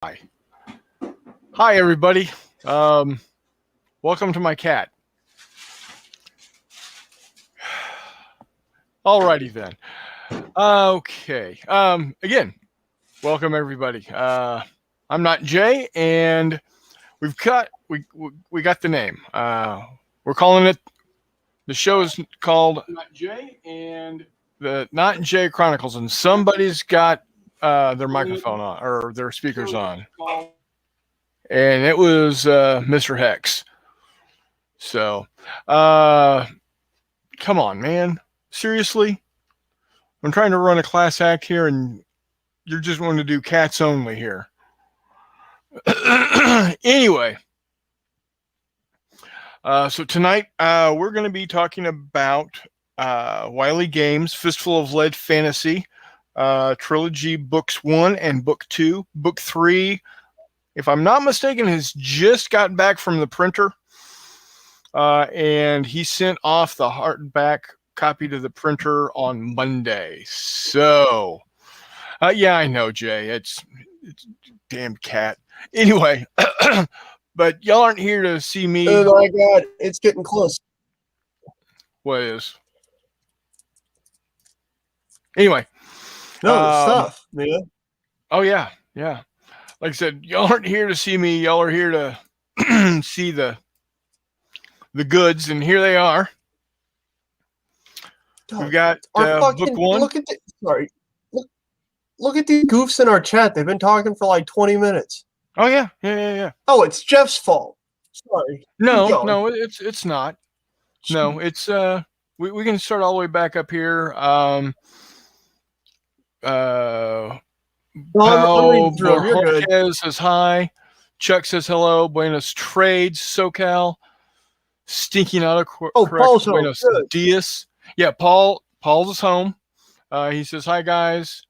Hi, everybody. Welcome to my cat. Alrighty then. Okay. Again, welcome everybody. I'm not Jay, and we got the name. We're calling it. The show is called Not Jay and the Not Jay Chronicles, and somebody's got their microphone on or their speakers on, and it was Mr. Hex. So, come on, man. Seriously? I'm trying to run a class act here, and you're just wanting to do cats only here. Anyway, so tonight we're going to be talking about Wiley Games, Fistful of Lead Fantasy, Trilogy Books 1 and Book 2. Book 3, if I'm not mistaken, has just gotten back from the printer. And he sent off the hardback copy to the printer on Monday. So, yeah, I know, Jay. It's damn cat. Anyway, but y'all aren't here to see me. Oh my God, it's getting close. What is? Anyway. No, the stuff, man. Oh, yeah. Yeah. Like I said, y'all aren't here to see me. Y'all are here to see the goods, and here they are. We've got book 1. Look at these goofs in our chat. They've been talking for like 20 minutes. Oh yeah. Oh, it's Jeff's fault. Sorry. No, it's not. No, it's we can start all the way back up here. I'm reading through them. You're good. Jorge says hi. Chuck says hello. Buenos Trades, SoCal. Stinking out of Paul's home. Buenos Dias. Yeah, Paul's home. He says hi, guys.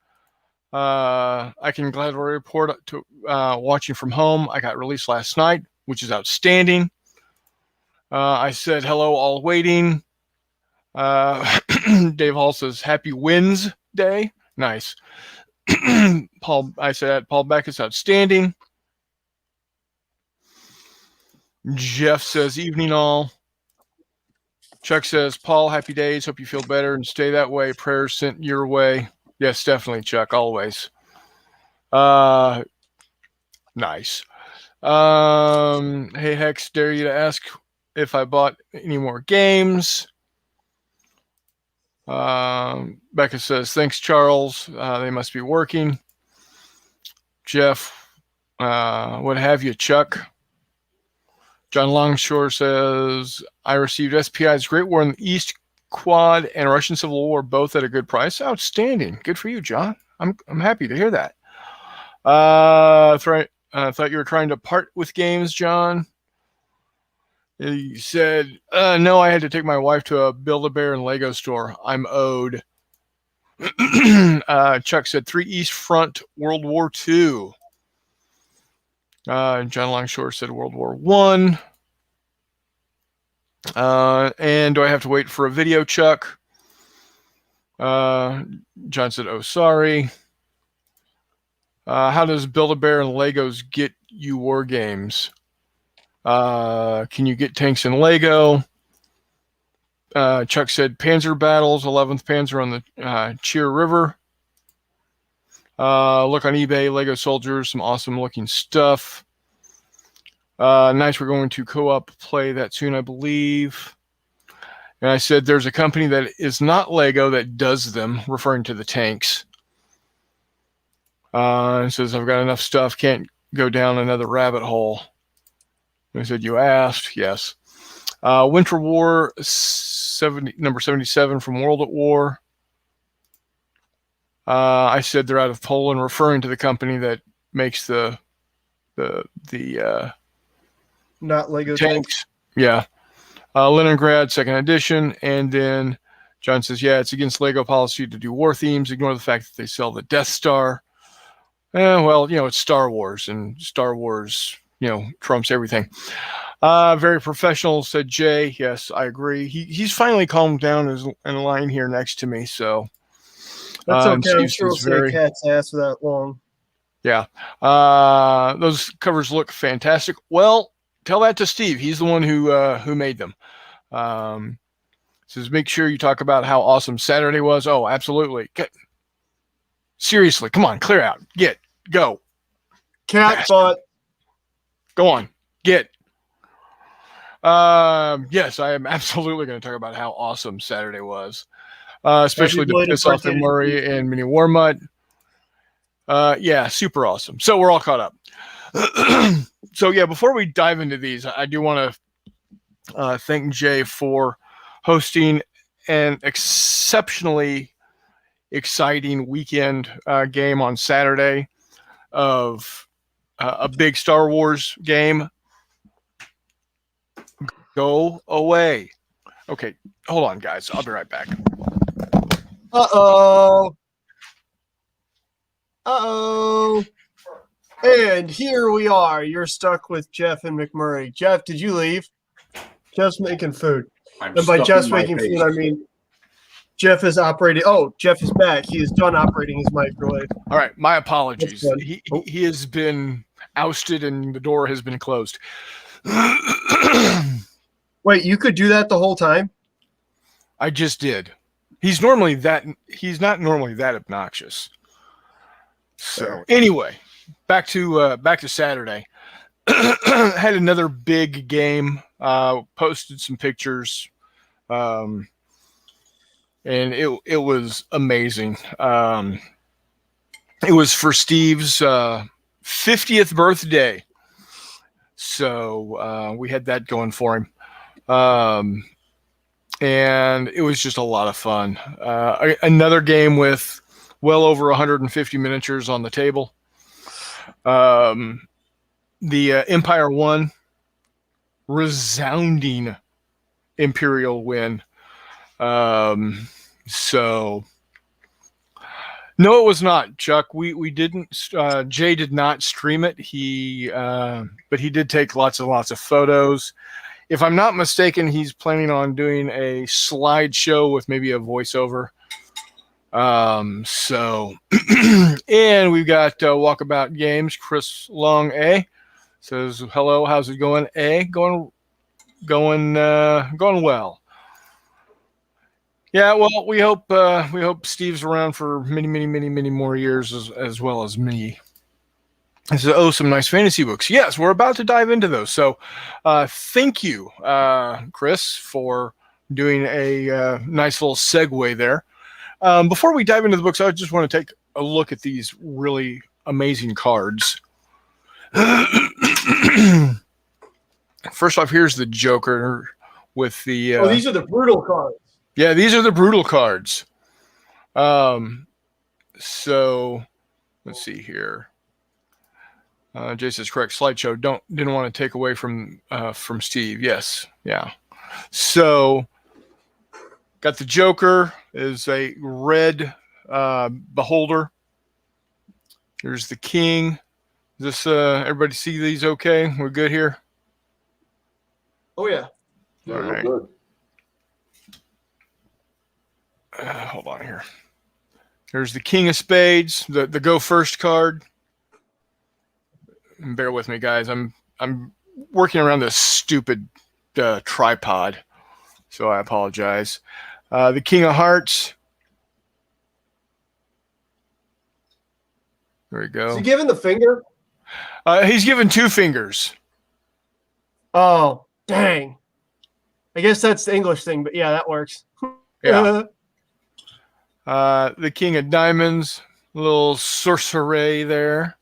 I can gladly report to watching from home. I got released last night, which is outstanding. I said hello, all waiting. Dave Hall says happy Wednesday. Nice. I said Paul Beck is outstanding. Jeff says evening all. Chuck says, Paul, happy days. Hope you feel better and stay that way. Prayers sent your way. Yes, definitely, Chuck. Always. Nice. Hey, Hex, dare you to ask if I bought any more games. Becca says, thanks, Charles. They must be working. Jeff, what have you, Chuck? John Longshore says, I received SPI's Great War in the East Quad and Russian Civil War, both at a good price. Outstanding. Good for you, John. I'm happy to hear that. Thought you were trying to part with games, John. He said, no, I had to take my wife to a Build-A-Bear and Lego store. I'm owed. Chuck said 3 East Front, World War II. John Longshore said World War I. And do I have to wait for a video, Chuck? John said, oh, sorry. How does Build-A-Bear and Legos get you war games? Can you get tanks in Lego? Chuck said Panzer battles, 11th Panzer on the Cheer River. Look on eBay, Lego soldiers, some awesome looking stuff. Nice, we're going to co-op play that soon, I believe. And I said there's a company that is not Lego that does them, referring to the tanks. It says I've got enough stuff, can't go down another rabbit hole. I said you asked, yes. Winter War number 77 from World at War. I said they're out of Poland, referring to the company that makes the not Lego tanks. Yeah. Leningrad, 2nd edition. And then John says, yeah, it's against Lego policy to do war themes. Ignore the fact that they sell the Death Star. Well, it's Star Wars, and Star Wars, trumps everything. Very professional, said Jay. Yes, I agree. He's finally calmed down in line here next to me, so. That's okay. I'm sure we'll see a cat's ass for that long. Yeah. Those covers look fantastic. Well, tell that to Steve. He's the one who made them. Says make sure you talk about how awesome Saturday was. Oh, absolutely. Seriously, come on, clear out. Go. Cat butt. Go on. Get. Yes, I am absolutely going to talk about how awesome Saturday was. Especially to piss off the Murray and Mini Warmut. Yeah, super awesome. So we're all caught up. So yeah, before we dive into these, I do want to thank Jay for hosting an exceptionally exciting weekend game on Saturday of a big Star Wars game. Go away. Okay, hold on, guys. I'll be right back. Uh-oh. And here we are. You're stuck with Jeff and McMurray. Jeff, did you leave? Jeff's making food. And by Jeff's making food, I mean Jeff is operating. Oh, Jeff is back. He is done operating his microwave. All right, my apologies. He has been ousted and the door has been closed. Wait, you could do that the whole time? I just did. He's not normally that obnoxious. So anyway, back to Saturday. Had another big game. Posted some pictures. And it was amazing. It was for Steve's 50th birthday. So we had that going for him. And it was just a lot of fun. Another game with well over 150 miniatures on the table. The Empire won. Resounding Imperial win. So no, it was not, Chuck. We didn't. Jay did not stream it. But he did take lots and lots of photos. If I'm not mistaken, he's planning on doing a slideshow with maybe a voiceover. So, and we've got Walkabout Games. Chris Long A says hello. How's it going? A going well. Yeah, well, we hope Steve's around for many more years as well as me. This is some nice fantasy books. Yes, we're about to dive into those. So, thank you, Chris, for doing a nice little segue there. Before we dive into the books, I just want to take a look at these really amazing cards. First off, here's the Joker with the. Oh, these are the brutal cards. Yeah, these are the brutal cards. So let's see here. Jay says correct. Slideshow. Didn't want to take away from Steve. Yes, yeah. So got the Joker is a red beholder. There's the King. This everybody see these okay? We're good here? Oh yeah. Yeah, all right. Good. Hold on here. There's the King of Spades, the go first card. Bear with me, guys. I'm working around this stupid tripod, so I apologize. The King of Hearts. There we go. Is he giving the finger? He's given two fingers. Oh, dang. I guess that's the English thing, but yeah, that works. Yeah. The King of Diamonds, little sorcerer there.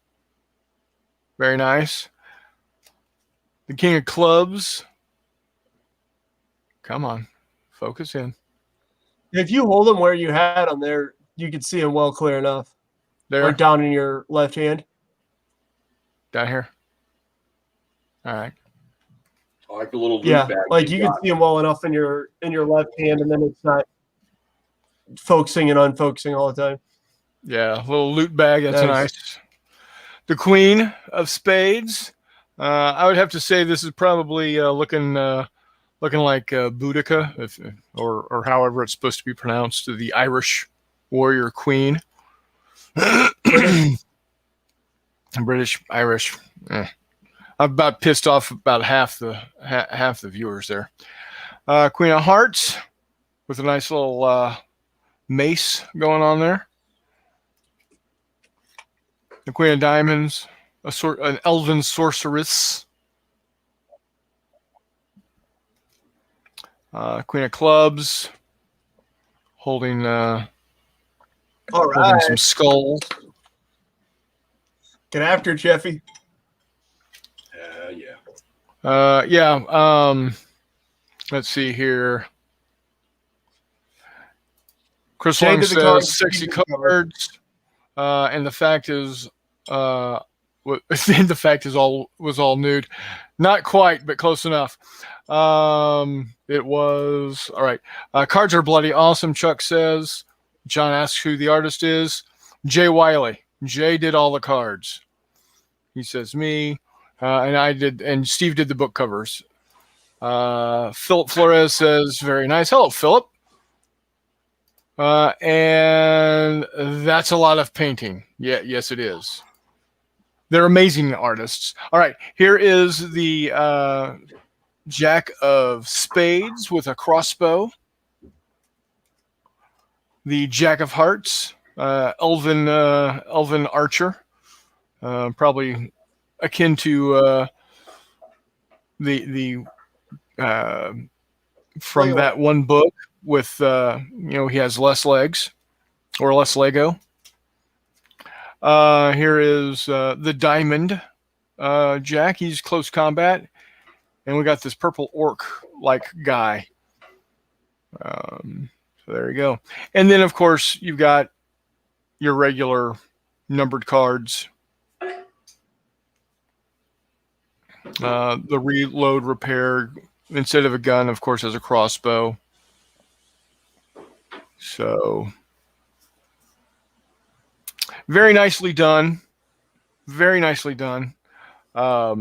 Very nice. The King of Clubs. Come on, focus in. If you hold them where you had them there, you can see them well clear enough. There. Or down in your left hand. Down here. All right. I like the little Yeah, bag like you can see them well enough in your left hand, and then it's not focusing and unfocusing all the time. Yeah, a little loot bag. That's nice. The Queen of Spades. I would have to say this is probably looking like Boudica, or however it's supposed to be pronounced, the Irish warrior queen. British, Irish. I'm about pissed off about half the viewers there. Queen of Hearts with a nice little mace going on there. The Queen of Diamonds, an elven sorceress. Queen of Clubs, holding holding some skulls. Get after it, Jeffy. Yeah. Let's see here. Chris Long says sexy cards, and the fact is, the fact is was all nude. Not quite, but close enough. It was all right. Cards are bloody awesome. Chuck says. John asks who the artist is. Jay Wiley. Jay did all the cards. He says me, and I did, and Steve did the book covers. Philip Flores says very nice. Hello, Philip. And that's a lot of painting. Yeah, yes, it is. They're amazing artists. All right, here is the Jack of Spades with a crossbow. The Jack of Hearts, elven archer, probably akin to the from that one book with he has less legs or less Lego. Here is the Diamond Jack. He's close combat, and we got this purple orc like guy. So there you go. And then of course you've got your regular numbered cards. The reload repair, instead of a gun, of course, has a crossbow. So very nicely done. Very nicely done. As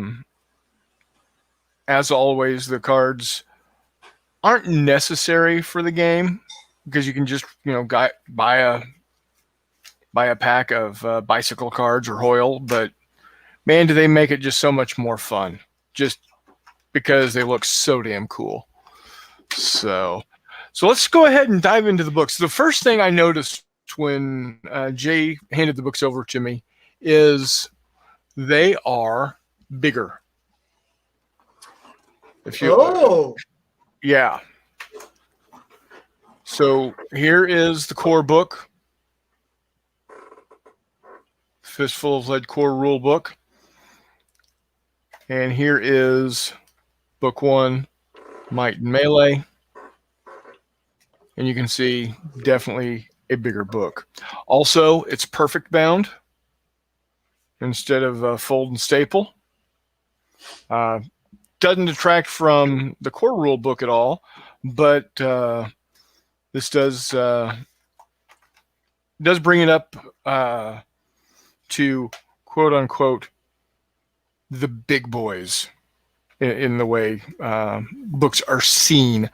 always, the cards aren't necessary for the game because you can just, buy a pack of bicycle cards or Hoyle, but man, do they make it just so much more fun just because they look so damn cool. So let's go ahead and dive into the books. The first thing I noticed when Jay handed the books over to me is they are bigger. Yeah. So here is the core book. Fistful of Lead core rule book. And here is book 1, Might and Melee. And you can see definitely a bigger book. Also, it's perfect bound instead of fold and staple. Doesn't detract from the core rule book at all, but this does bring it up to quote unquote the big boys in the way books are seen.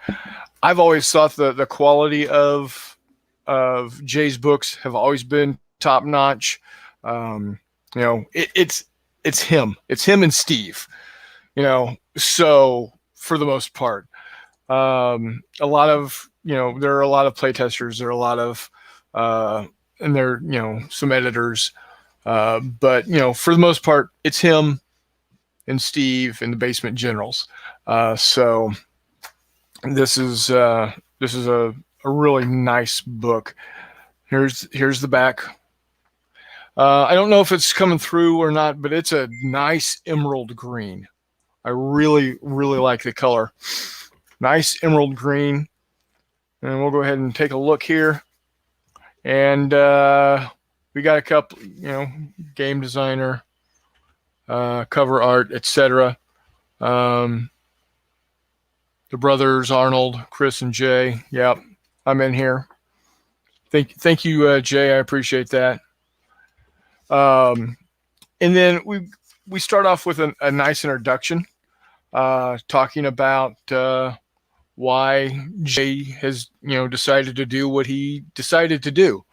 I've always thought the quality of Jay's books have always been top notch. It's him. It's him and Steve. So for the most part, a lot of there are a lot of playtesters. There are a lot of and there some editors, but for the most part, it's him and Steve and the Basement Generals. So this is a really nice book. Here's the back. I don't know if it's coming through or not, but it's a nice emerald green. I really, really like the color. Nice emerald green. And we'll go ahead and take a look here. And we got a couple, game designer, cover art, etc. The brothers Arnold, Chris, and Jay. Yep, I'm in here. Thank you, Jay. I appreciate that. And then we start off with a nice introduction, talking about why Jay has decided to do what he decided to do.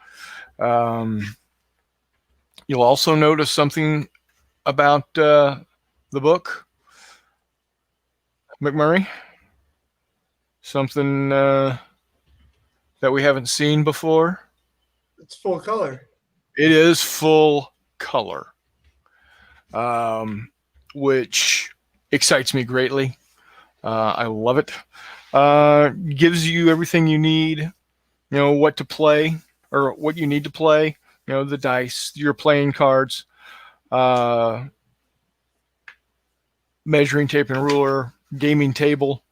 You'll also notice something about the book, McMurray? Something that we haven't seen before? It's full color. It is full color, which excites me greatly. I love it. Gives you everything you need, what to play or what you need to play, the dice, your playing cards, measuring tape and ruler, gaming table.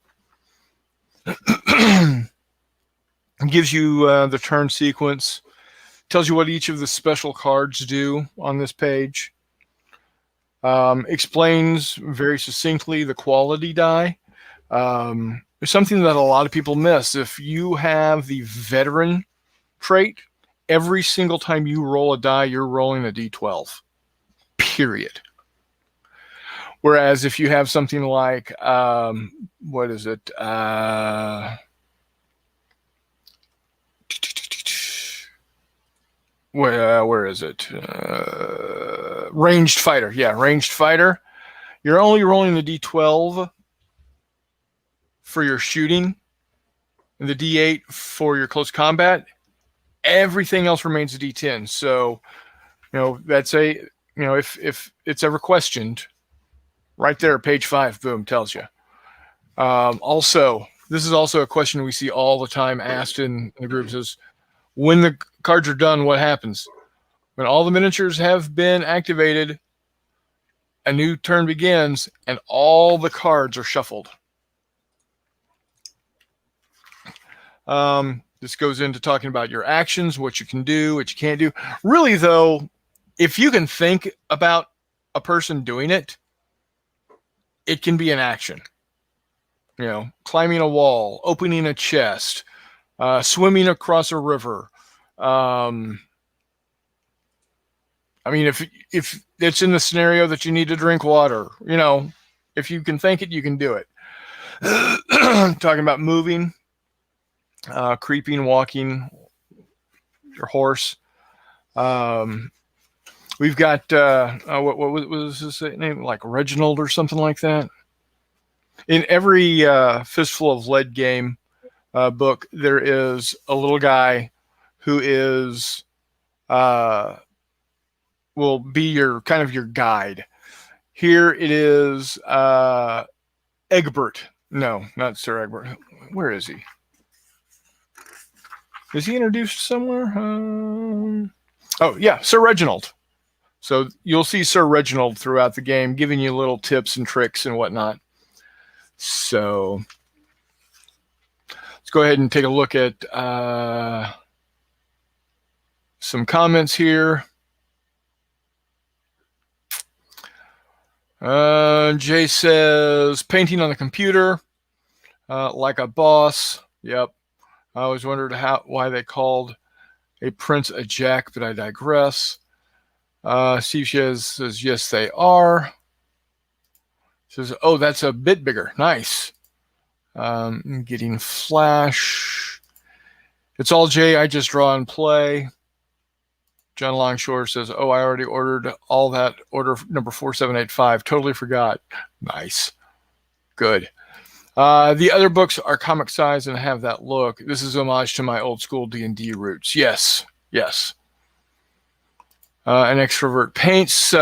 Gives you the turn sequence, tells you what each of the special cards do on this page. Explains very succinctly the quality die. There's something that a lot of people miss. If you have the veteran trait, every single time you roll a die, you're rolling a d12. Period. Whereas if you have something like, what is it? Where is it? Ranged fighter. Yeah, ranged fighter. You're only rolling the d12 for your shooting, and the d8 for your close combat. Everything else remains a d10. So, that's if it's ever questioned, right there, page 5, boom, tells you. Also, this is also a question we see all the time asked in the groups is, when the cards are done, what happens? When all the miniatures have been activated, a new turn begins, and all the cards are shuffled. This goes into talking about your actions, what you can do, what you can't do. Really, though, if you can think about a person doing it, it can be an action. Climbing a wall, opening a chest, swimming across a river. If it's in the scenario that you need to drink water, if you can think it, you can do it. Talking about moving, creeping, walking, your horse. We've got what was his name? Like Reginald or something like that. In every Fistful of Lead game book, there is a little guy who is will be your kind of your guide. Here it is Egbert. No, not Sir Egbert. Where is he? Is he introduced somewhere? Oh, yeah, Sir Reginald. So you'll see Sir Reginald throughout the game, giving you little tips and tricks and whatnot. So let's go ahead and take a look at some comments here. Jay says, painting on the computer, like a boss. Yep. I always wondered why they called a prince a jack, but I digress. Steve says, yes, they are. Says, oh, that's a bit bigger. Nice. Getting flash. It's all Jay. I just draw and play. John Longshore says, oh, I already ordered all that. Order number 4785. Totally forgot. Nice. Good. The other books are comic size and have that look. This is homage to my old school D&D roots. Yes. Yes. An extrovert paints.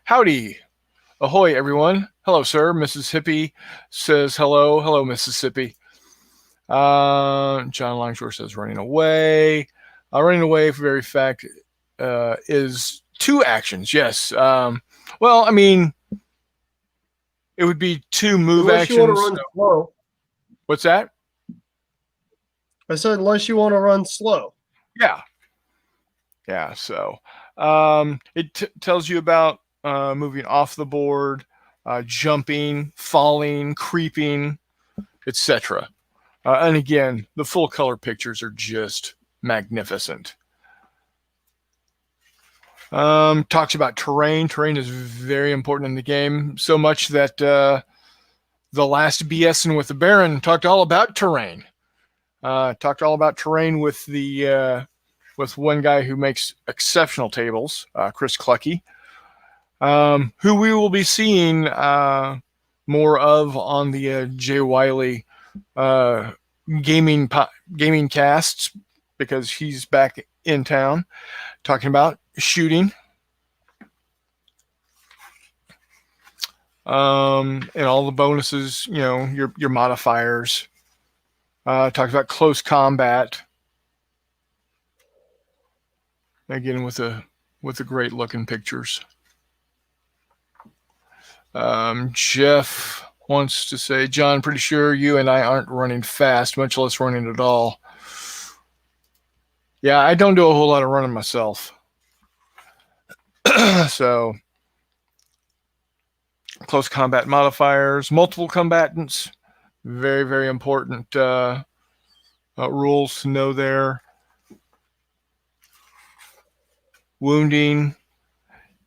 Howdy. Ahoy, everyone. Hello, sir. Mrs. Hippie says hello. Hello, Mississippi. John Longshore says running away. Running away, for very fact, is 2 actions. Yes. Well, I mean, it would be 2 move unless actions. You want to run slow. What's that? I said, unless you want to run slow. Yeah. Yeah. So it tells you about moving off the board, jumping, falling, creeping, etc. And again, the full color pictures are just magnificent. Talks about terrain. Terrain is very important in the game, so much that the last BSing with the Baron talked all about terrain. Talked all about terrain with the with one guy who makes exceptional tables, Chris Clucky. who we will be seeing more of on the Jay Wiley gaming casts, because he's back in town talking about shooting. And all the bonuses, your modifiers. Talks about close combat. Again, with the great looking pictures. Jeff wants to say, John, pretty sure you and I aren't running fast, much less running at all. Yeah, I don't do a whole lot of running myself. So, close combat modifiers, multiple combatants, very, very important rules to know there. Wounding,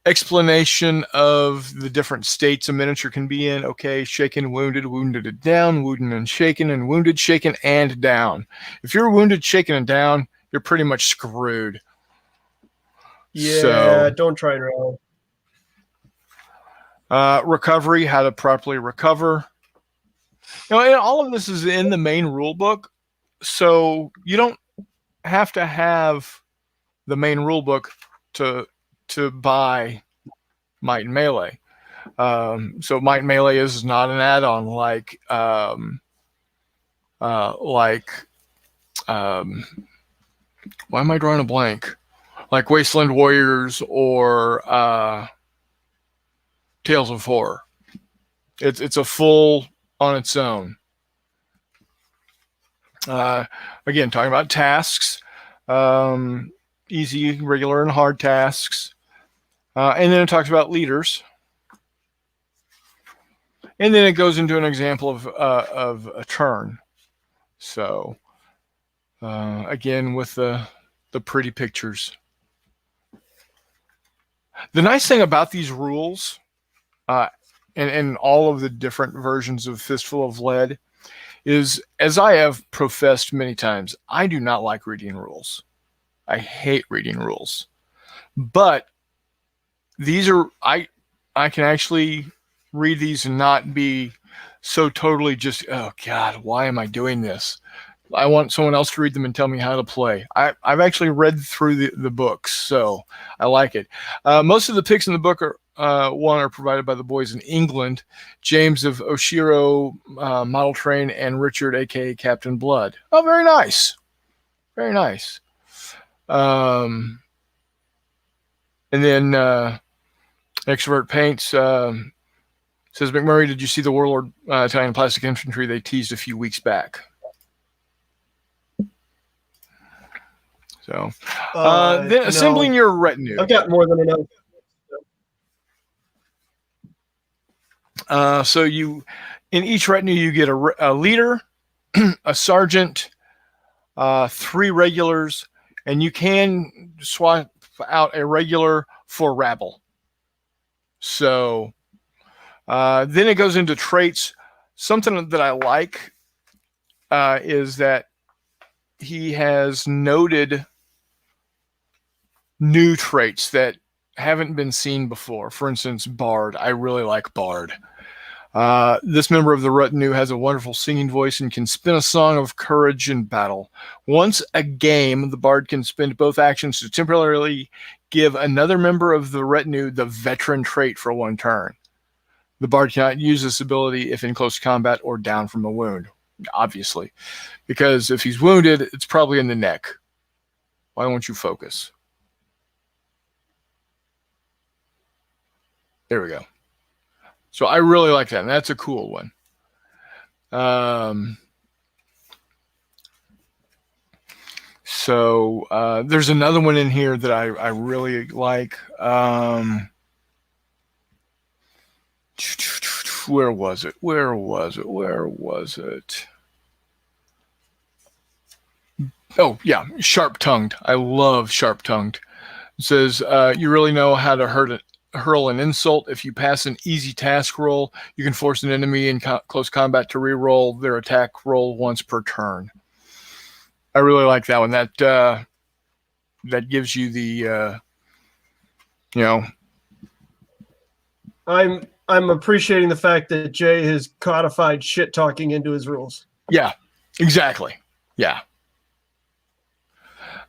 explanation of the different states a miniature can be in. Okay, shaken, wounded, wounded and down, wounded and shaken, and wounded, shaken, and down. If you're wounded, shaken, and down, you're pretty much screwed. Yeah, don't try and roll. Recovery, how to properly recover. And all of this is in the main rule book, so you don't have to have the main rule book to buy Might and Melee. So Might and Melee is not an add-on like why am I drawing a blank? Like Wasteland Warriors or Tales of Horror. It's a full on its own. Again, talking about tasks, easy, regular, and hard tasks. And then it talks about leaders. And then it goes into an example of a turn. So, again, with the pretty pictures. The nice thing about these rules, and all of the different versions of Fistful of Lead, is, as I have professed many times, I do not like reading rules. I hate reading rules. But these are, I can actually read these and not be so totally just, oh God, why am I doing this? I want someone else to read them and tell me how to play. I've actually read through the books, so I like it. Most of the picks in the book are provided by the boys in England, James of Oshiro Model Train, and Richard, aka Captain Blood. Oh, very nice. Very nice. And then Extrovert Paints says, McMurray, did you see the Warlord Italian Plastic Infantry they teased a few weeks back? So, then assembling your retinue. I've got more than enough. So in each retinue, you get a leader, a sergeant, 3 regulars, and you can swap out a regular for rabble. So then it goes into traits. Something that I like is that he has noted new traits that haven't been seen before. For instance, Bard. I really like Bard. This member of the retinue has a wonderful singing voice and can spin a song of courage in battle. Once a game, the Bard can spend both actions to temporarily give another member of the retinue the veteran trait for 1 turn. The Bard cannot use this ability if in close combat or down from a wound, obviously, because if he's wounded, it's probably in the neck. Why won't you focus? There we go. So I really like that, and that's a cool one. So there's another one in here that I really like. Where was it? Oh, yeah, Sharp-Tongued. I love Sharp-Tongued. It says, you really know how to hurl an insult. If you pass an easy task roll, you can force an enemy in close combat to re-roll their attack roll once per turn. I really like that one. That gives you the I'm appreciating the fact that Jay has codified shit talking into his rules. Yeah, exactly. Yeah.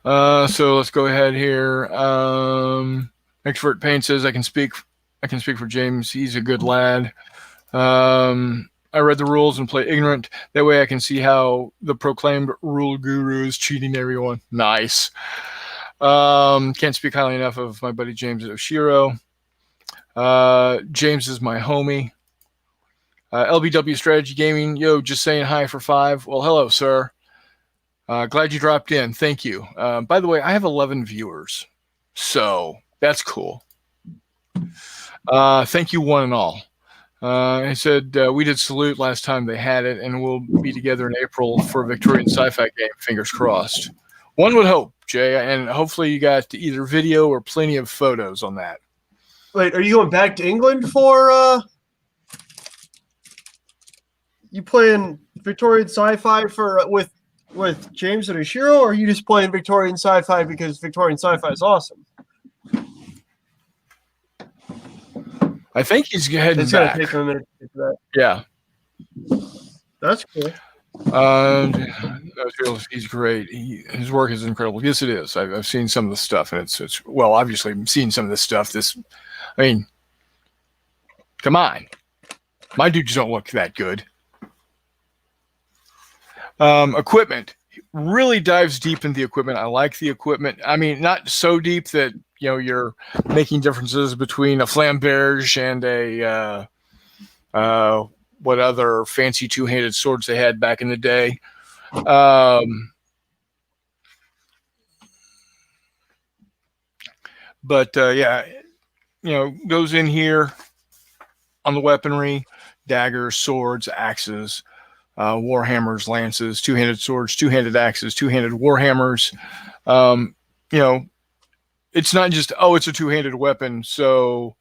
So let's go ahead here. Expert Paint says I can speak for James. He's a good lad. I read the rules and play ignorant. That way I can see how the proclaimed rule guru is cheating everyone. Nice. Can't speak highly enough of my buddy James Oshiro. James is my homie. LBW Strategy Gaming. Yo, just saying hi for 5. Well, hello, sir. Glad you dropped in. Thank you. By the way, I have 11 viewers. So that's cool. Thank you, one and all. I said we did Salute last time they had it, and we'll be together in April for a Victorian sci-fi game. Fingers crossed. One would hope, Jay, and hopefully you got either video or plenty of photos on that. Wait, are you going back to England for you playing Victorian sci-fi for with James and Oshiro, or are you just playing Victorian sci-fi because Victorian sci-fi is awesome? I think he's heading It's gonna back. take him a minute to get to that. Yeah. That's cool. He's great. His work is incredible. Yes, it is. I've seen some of the stuff, and it's well, obviously, I'm seeing some of this stuff. I mean, come on, my dudes don't look that good. Equipment really dives deep into the equipment. I like the equipment. I mean, not so deep that you're making differences between a flamberge and a what other fancy two-handed swords they had back in the day. But yeah, goes in here on the weaponry: daggers, swords, axes, warhammers, lances, two-handed swords, two-handed axes, two-handed warhammers. It's not just, it's a two-handed weapon, so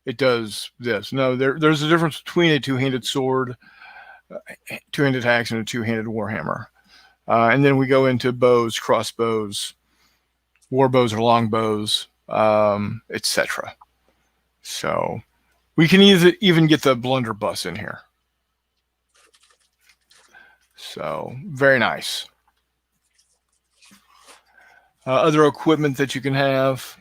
it does this. No, there's a difference between a two-handed sword, two-handed axe, and a two-handed warhammer. And then we go into bows, crossbows, war bows or longbows, etc. So we can even get the blunderbuss in here. So very nice. Other equipment that you can have,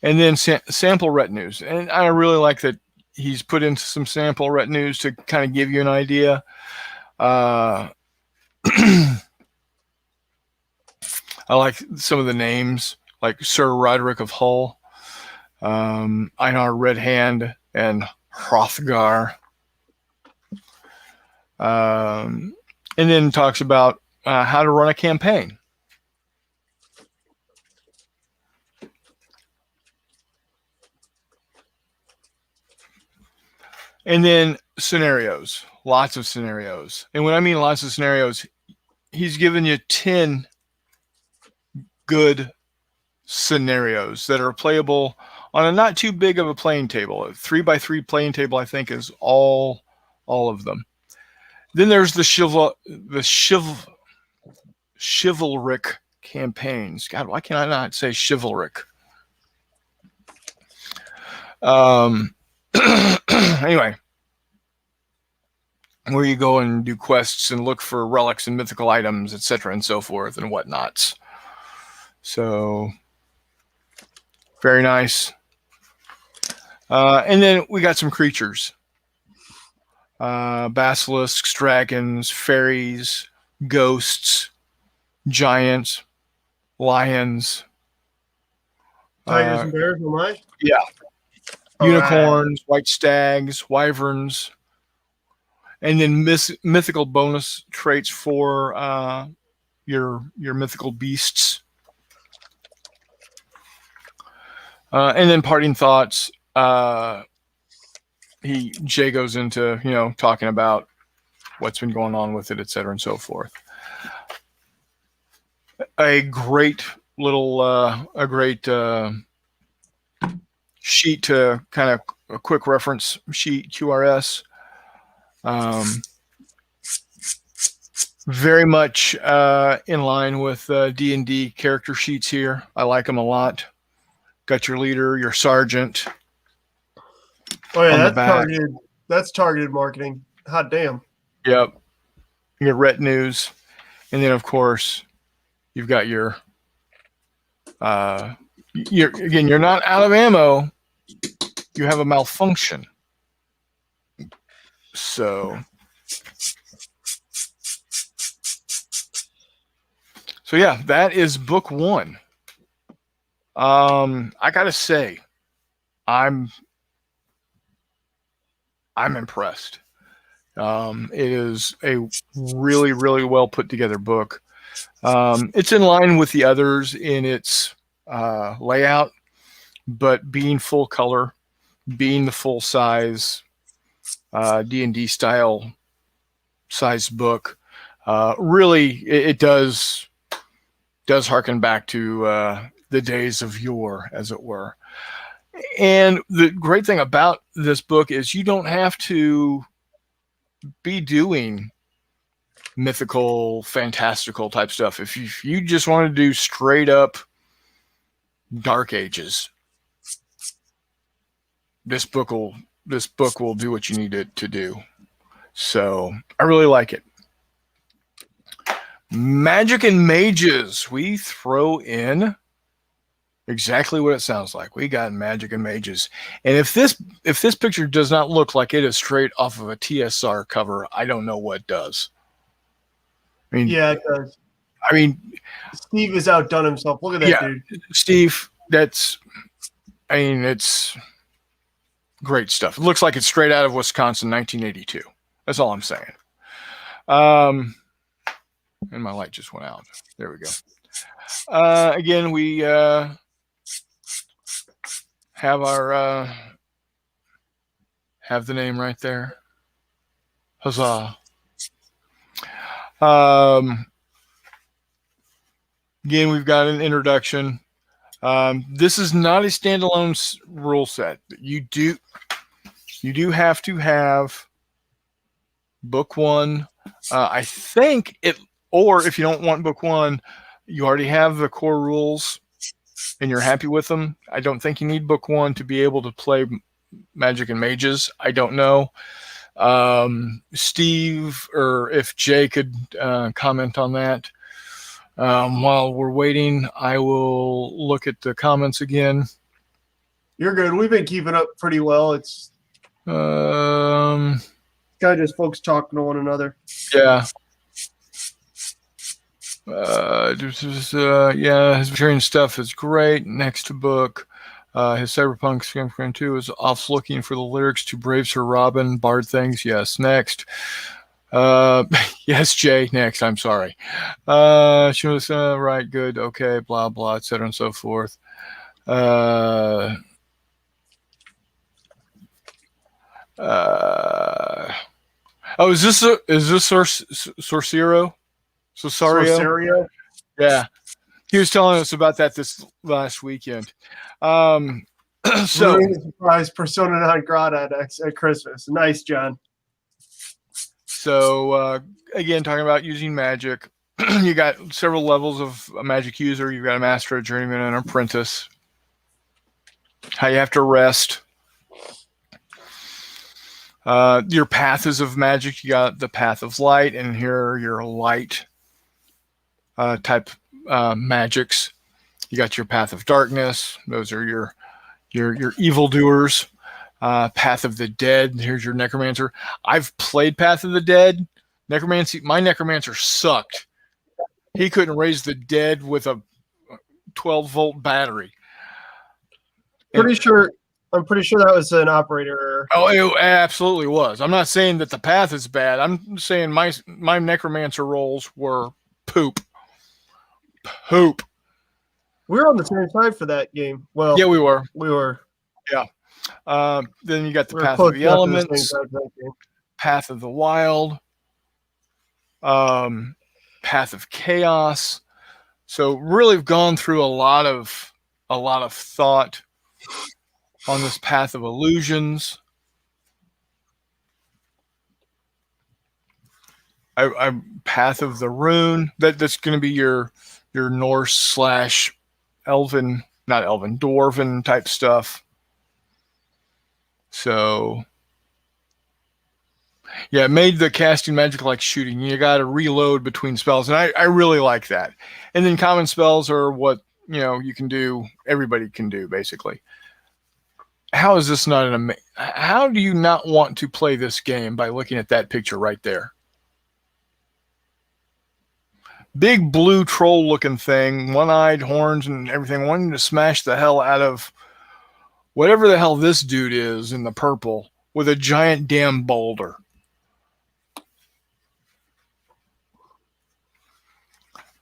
and then sample retinues. And I really like that he's put in some sample retinues to kind of give you an idea. I like some of the names, like Sir Roderick of Hull, Einar Red Hand, and Hrothgar. And then talks about how to run a campaign. And then scenarios, lots of scenarios. And when I mean lots of scenarios, he's given you 10 good scenarios that are playable on a not too big of a playing table. A 3x3 playing table, I think, is all of them. Then there's the chivalric campaigns. God, why can I not say chivalric? Anyway, where you go and do quests and look for relics and mythical items, etc., and so forth and whatnots. So very nice. And then we got some creatures: basilisks, dragons, fairies, ghosts, giants, lions, Tigers and bears, am I? Yeah. Unicorns, white stags, wyverns, and then mythical bonus traits for your mythical beasts. And then parting thoughts. Jay goes into talking about what's been going on with it, etc., and so forth. A great little sheet to kind of a quick reference sheet, QRS. Very much in line with D&D character sheets here. I like them a lot. Got your leader, your sergeant, Oh yeah, on the that's back. targeted. That's targeted marketing. Hot damn. Yep. Your Retinues. And then, of course, you've got your you're not out of ammo. You have a malfunction. So yeah, that is book 1. I gotta say, I'm impressed. It is a really, really well put together book. It's in line with the others in its layout, but being full color, being the full size D&D style size book, really it does harken back to the days of yore, as it were. And the great thing about this book is you don't have to be doing mythical, fantastical type stuff. If you just want to do straight up Dark Ages, this book will do what you need it to do. So I really like it. Magic and Mages, we throw in exactly what it sounds like. We got Magic and Mages. And if this picture does not look like it is straight off of a TSR cover, I don't know what does. I mean, Yeah, it does. I mean, Steve has outdone himself. Look at that dude. Steve, it's great stuff. It looks like it's straight out of Wisconsin, 1982. That's all I'm saying. And my light just went out. There we go. Again, we have our have the name right there. Huzzah. Again, we've got an introduction. This is not a standalone rule set. You do have to have book 1. I think it, or if you don't want book 1, you already have the core rules and you're happy with them. I don't think you need book 1 to be able to play Magic and Mages. I don't know. Steve, or if Jay could comment on that. While we're waiting, I will look at the comments again. You're good. We've been keeping up pretty well. It's kind of just folks talking to one another. Yeah. Yeah, his vegetarian stuff is great. Next book, his Cyberpunk Scam 2 is off looking for the lyrics to Brave Sir Robin, Bard things. Yes, next. Yes, Jay, next. I'm sorry. She was right, good, okay, blah, blah, etc. and so forth. Oh, is this Sorcero? Sorcerio? Yeah. He was telling us about that this last weekend. So surprise persona non grata at Christmas. Nice, John. So again, talking about using magic, you got several levels of a magic user. You've got a master, a journeyman, and an apprentice. How you have to rest. Your paths of magic. You got the path of light, and here are your light type magics. You got your path of darkness. Those are your evildoers. Path of the Dead. Here's your necromancer. I've played Path of the Dead. Necromancy. My necromancer sucked. He couldn't raise the dead with a 12-volt battery. I'm pretty sure that was an operator error. Oh, it absolutely was. I'm not saying that the path is bad. I'm saying my necromancer rolls were poop. Poop. We were on the same side for that game. Well, yeah, we were. Yeah. Then you got the Path of the Elements, Path of the Wild, Path of Chaos. So really, we've gone through a lot of thought on this Path of Illusions. I Path of the Rune. That's going to be your Norse / Elven, not Elven, Dwarven type stuff. So, yeah, it made the casting magic like shooting. You got to reload between spells, and I really like that. And then common spells are what, you can do, everybody can do, basically. How is this not an how do you not want to play this game by looking at that picture right there? Big blue troll looking thing, one-eyed, horns and everything, wanting to smash the hell out of whatever the hell this dude is in the purple with a giant damn boulder.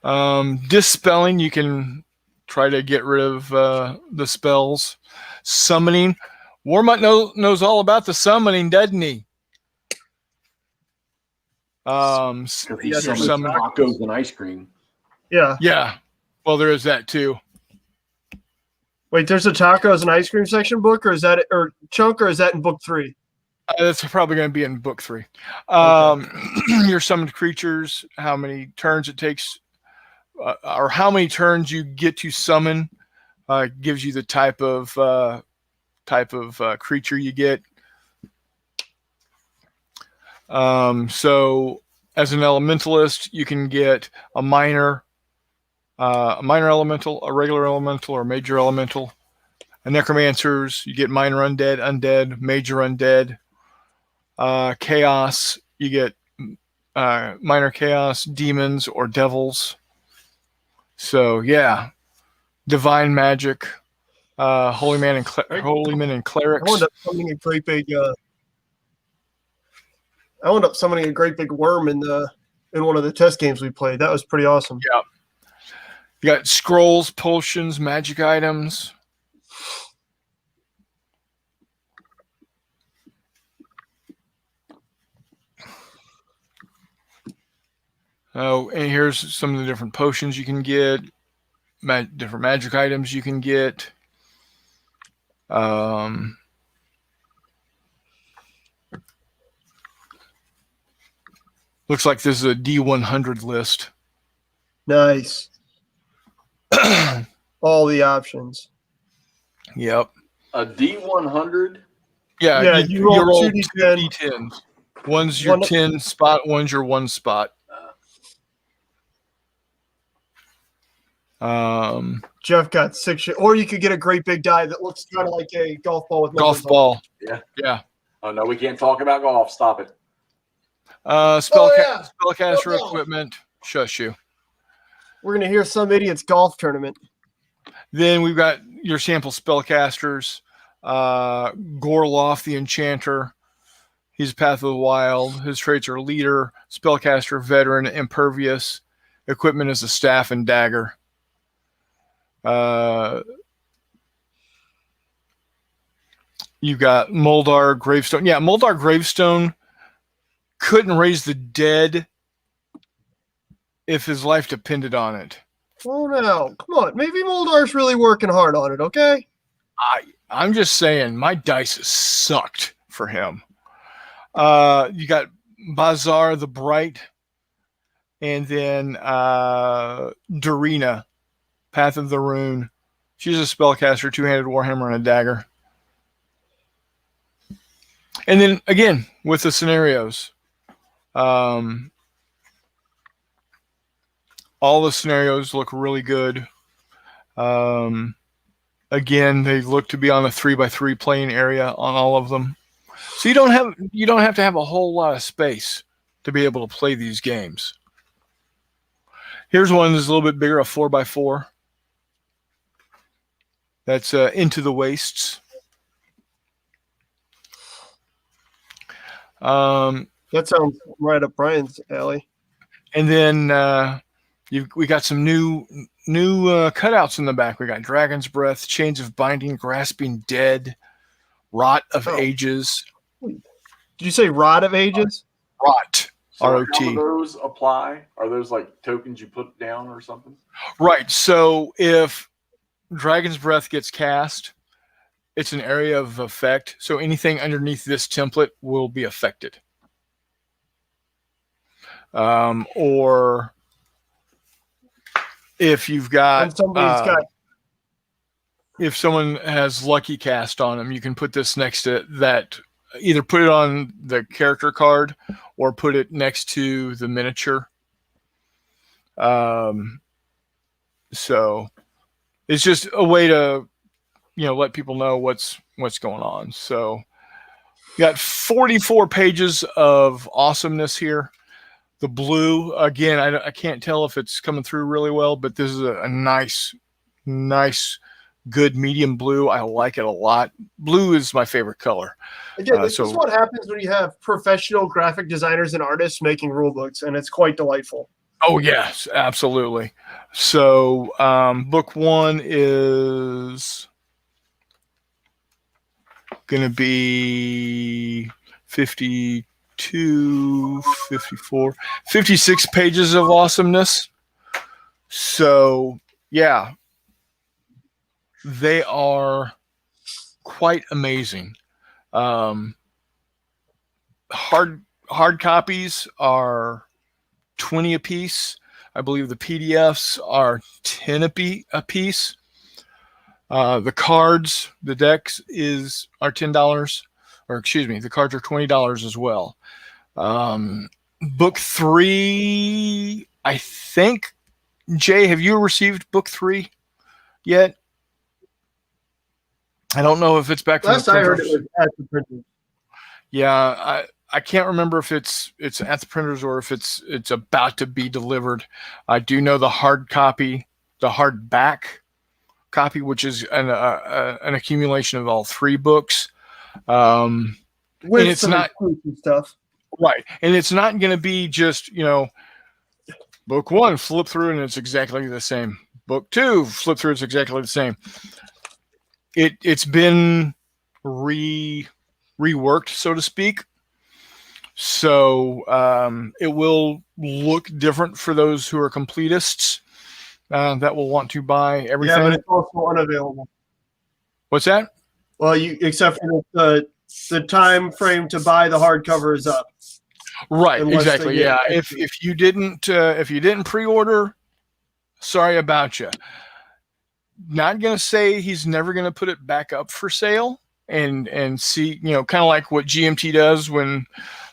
Dispelling, you can try to get rid of the spells. Summoning, Warmutt knows all about the summoning, doesn't he? He summons tacos and ice cream. Yeah. Yeah. Well, there is that too. Wait, there's a tacos and ice cream section book, or is that chunk, or is that in book 3? That's probably going to be in book 3. Your summoned creatures, how many turns it takes, or how many turns you get to summon, gives you the type of creature you get. So as an elementalist, you can get a minor elemental, a regular elemental, or major elemental. A necromancers, you get minor undead, major undead. Chaos, you get minor chaos, demons, or devils. So yeah, divine magic, holy men and clerics. I wound up summoning a great big. I wound up summoning a great big worm in one of the test games we played. That was pretty awesome. Yeah. You got scrolls, potions, magic items. Oh, and here's some of the different potions you can get, different magic items you can get. Looks like this is a D100 list. Nice. All the options. Yep. A D100? Yeah, you roll 2 2d10. D10s. One's your 10 spot, one's your 1 spot. Jeff got 6, or you could get a great big die that looks kind of like a golf ball with golf ball. Yeah. Oh no, we can't talk about golf. Stop it. Spellcaster equipment. Shush you. We're gonna hear some idiot's golf tournament. Then we've got your sample spellcasters. Gorloff the Enchanter. He's a Path of the Wild. His traits are Leader, Spellcaster, Veteran, Impervious. Equipment is a staff and dagger. You've got Moldar Gravestone. Yeah, Moldar Gravestone couldn't raise the dead if his life depended on it. Oh no, come on. Maybe Moldar's really working hard on it, okay? I'm just saying, my dice sucked for him. You got Bazaar the Bright, and then Dorina, Path of the Rune. She's a spellcaster, 2-handed warhammer and a dagger. And then again with the scenarios, all the scenarios look really good. Again, they look to be on a 3x3 playing area on all of them. So you don't have to have a whole lot of space to be able to play these games. Here's one that's a little bit bigger, a 4x4. That's Into the Wastes. That sounds right up Brian's alley. And then we got some new cutouts in the back. We got Dragon's Breath, Chains of Binding, Grasping Dead, Rot of Ages. Did you say Rot of Ages? Rot. So ROT. how do those apply? Are those like tokens you put down or something? Right. So if Dragon's Breath gets cast, it's an area of effect. So anything underneath this template will be affected. Or if you've got, And somebody's got if someone has Lucky Cast on them, you can put this next to that. Either put it on the character card or put it next to the miniature. So it's just a way to, let people know what's going on. So you got 44 pages of awesomeness here. The blue, again, I can't tell if it's coming through really well, but this is a nice, good medium blue. I like it a lot. Blue is my favorite color. Again, this is what happens when you have professional graphic designers and artists making rule books, and it's quite delightful. Oh, yes, absolutely. So book 1 is going to be 52, 54, 56 pages of awesomeness. So, yeah, they are quite amazing. Hard copies are 20 a piece. I believe the PDFs are 10 a piece. The cards, the decks are $10, or excuse me, the cards are $20 as well. Book 3, I think. Jay, have you received book 3 yet? I don't know if it's back from last I heard it was at the printers. Yeah, I can't remember if it's at the printers or if it's about to be delivered. I do know the hard copy, the hardback copy, which is an accumulation of all 3 books. With it's some not stuff, right, and it's not going to be just book 1 flip through and it's exactly the same. Book 2 flip through, it's exactly the same. It's been reworked, so to speak. So it will look different for those who are completists that will want to buy everything. Yeah, but it's also unavailable. What's that? Well, except for the time frame to buy the hardcover is up. Right, exactly. Yeah, if you didn't pre-order, sorry about you. Not gonna say he's never gonna put it back up for sale and see, kind of like what GMT does when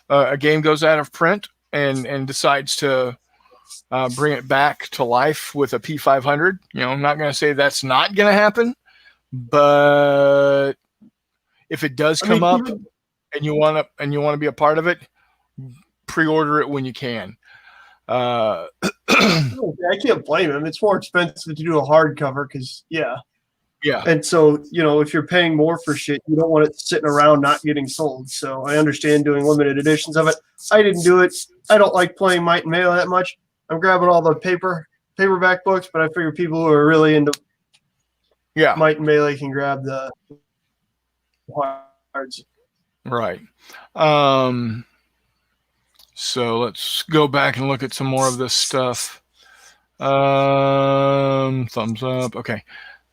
a game goes out of print and decides to bring it back to life with a P500. I'm not gonna say that's not gonna happen, but if it does come up and you want to be a part of it, pre-order it when you can. I can't blame him. It's more expensive to do a hardcover because yeah. And so if you're paying more for shit, you don't want it sitting around not getting sold. So I understand doing limited editions of it. I didn't do it. I don't like playing Might and Melee that much. I'm grabbing all the paperback books, but I figure people who are really into Might and Melee can grab the cards. Right. So let's go back and look at some more of this stuff. Thumbs up. Okay.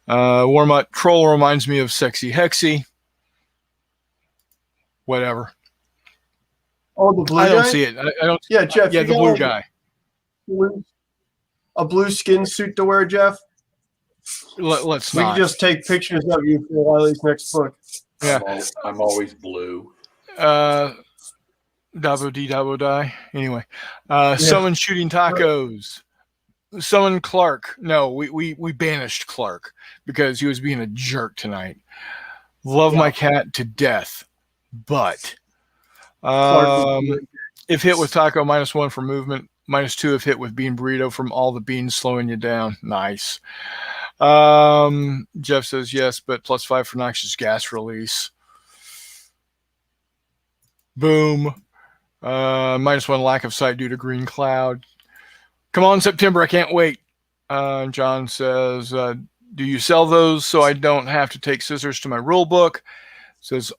Warmut Troll reminds me of Sexy Hexy. Whatever. Oh, the blue guy? I don't see it. I don't. Yeah, Jeff. Yeah, the blue guy. A blue skin suit to wear, Jeff? Let's we not. can just take pictures of you for Wiley's next book. Yeah. I'm always blue. Dabo dee dabo die. Anyway, someone shooting tacos. Someone Clark. No, we banished Clark because he was being a jerk tonight. Love my cat to death, but if hit with taco, -1 for movement, -2 if hit with bean burrito from all the beans slowing you down. Nice. Jeff says yes, but +5 for noxious gas release. Boom. -1 lack of sight due to green cloud. Come on, September. I can't wait. John says, do you sell those so I don't have to take scissors to my rule book? Says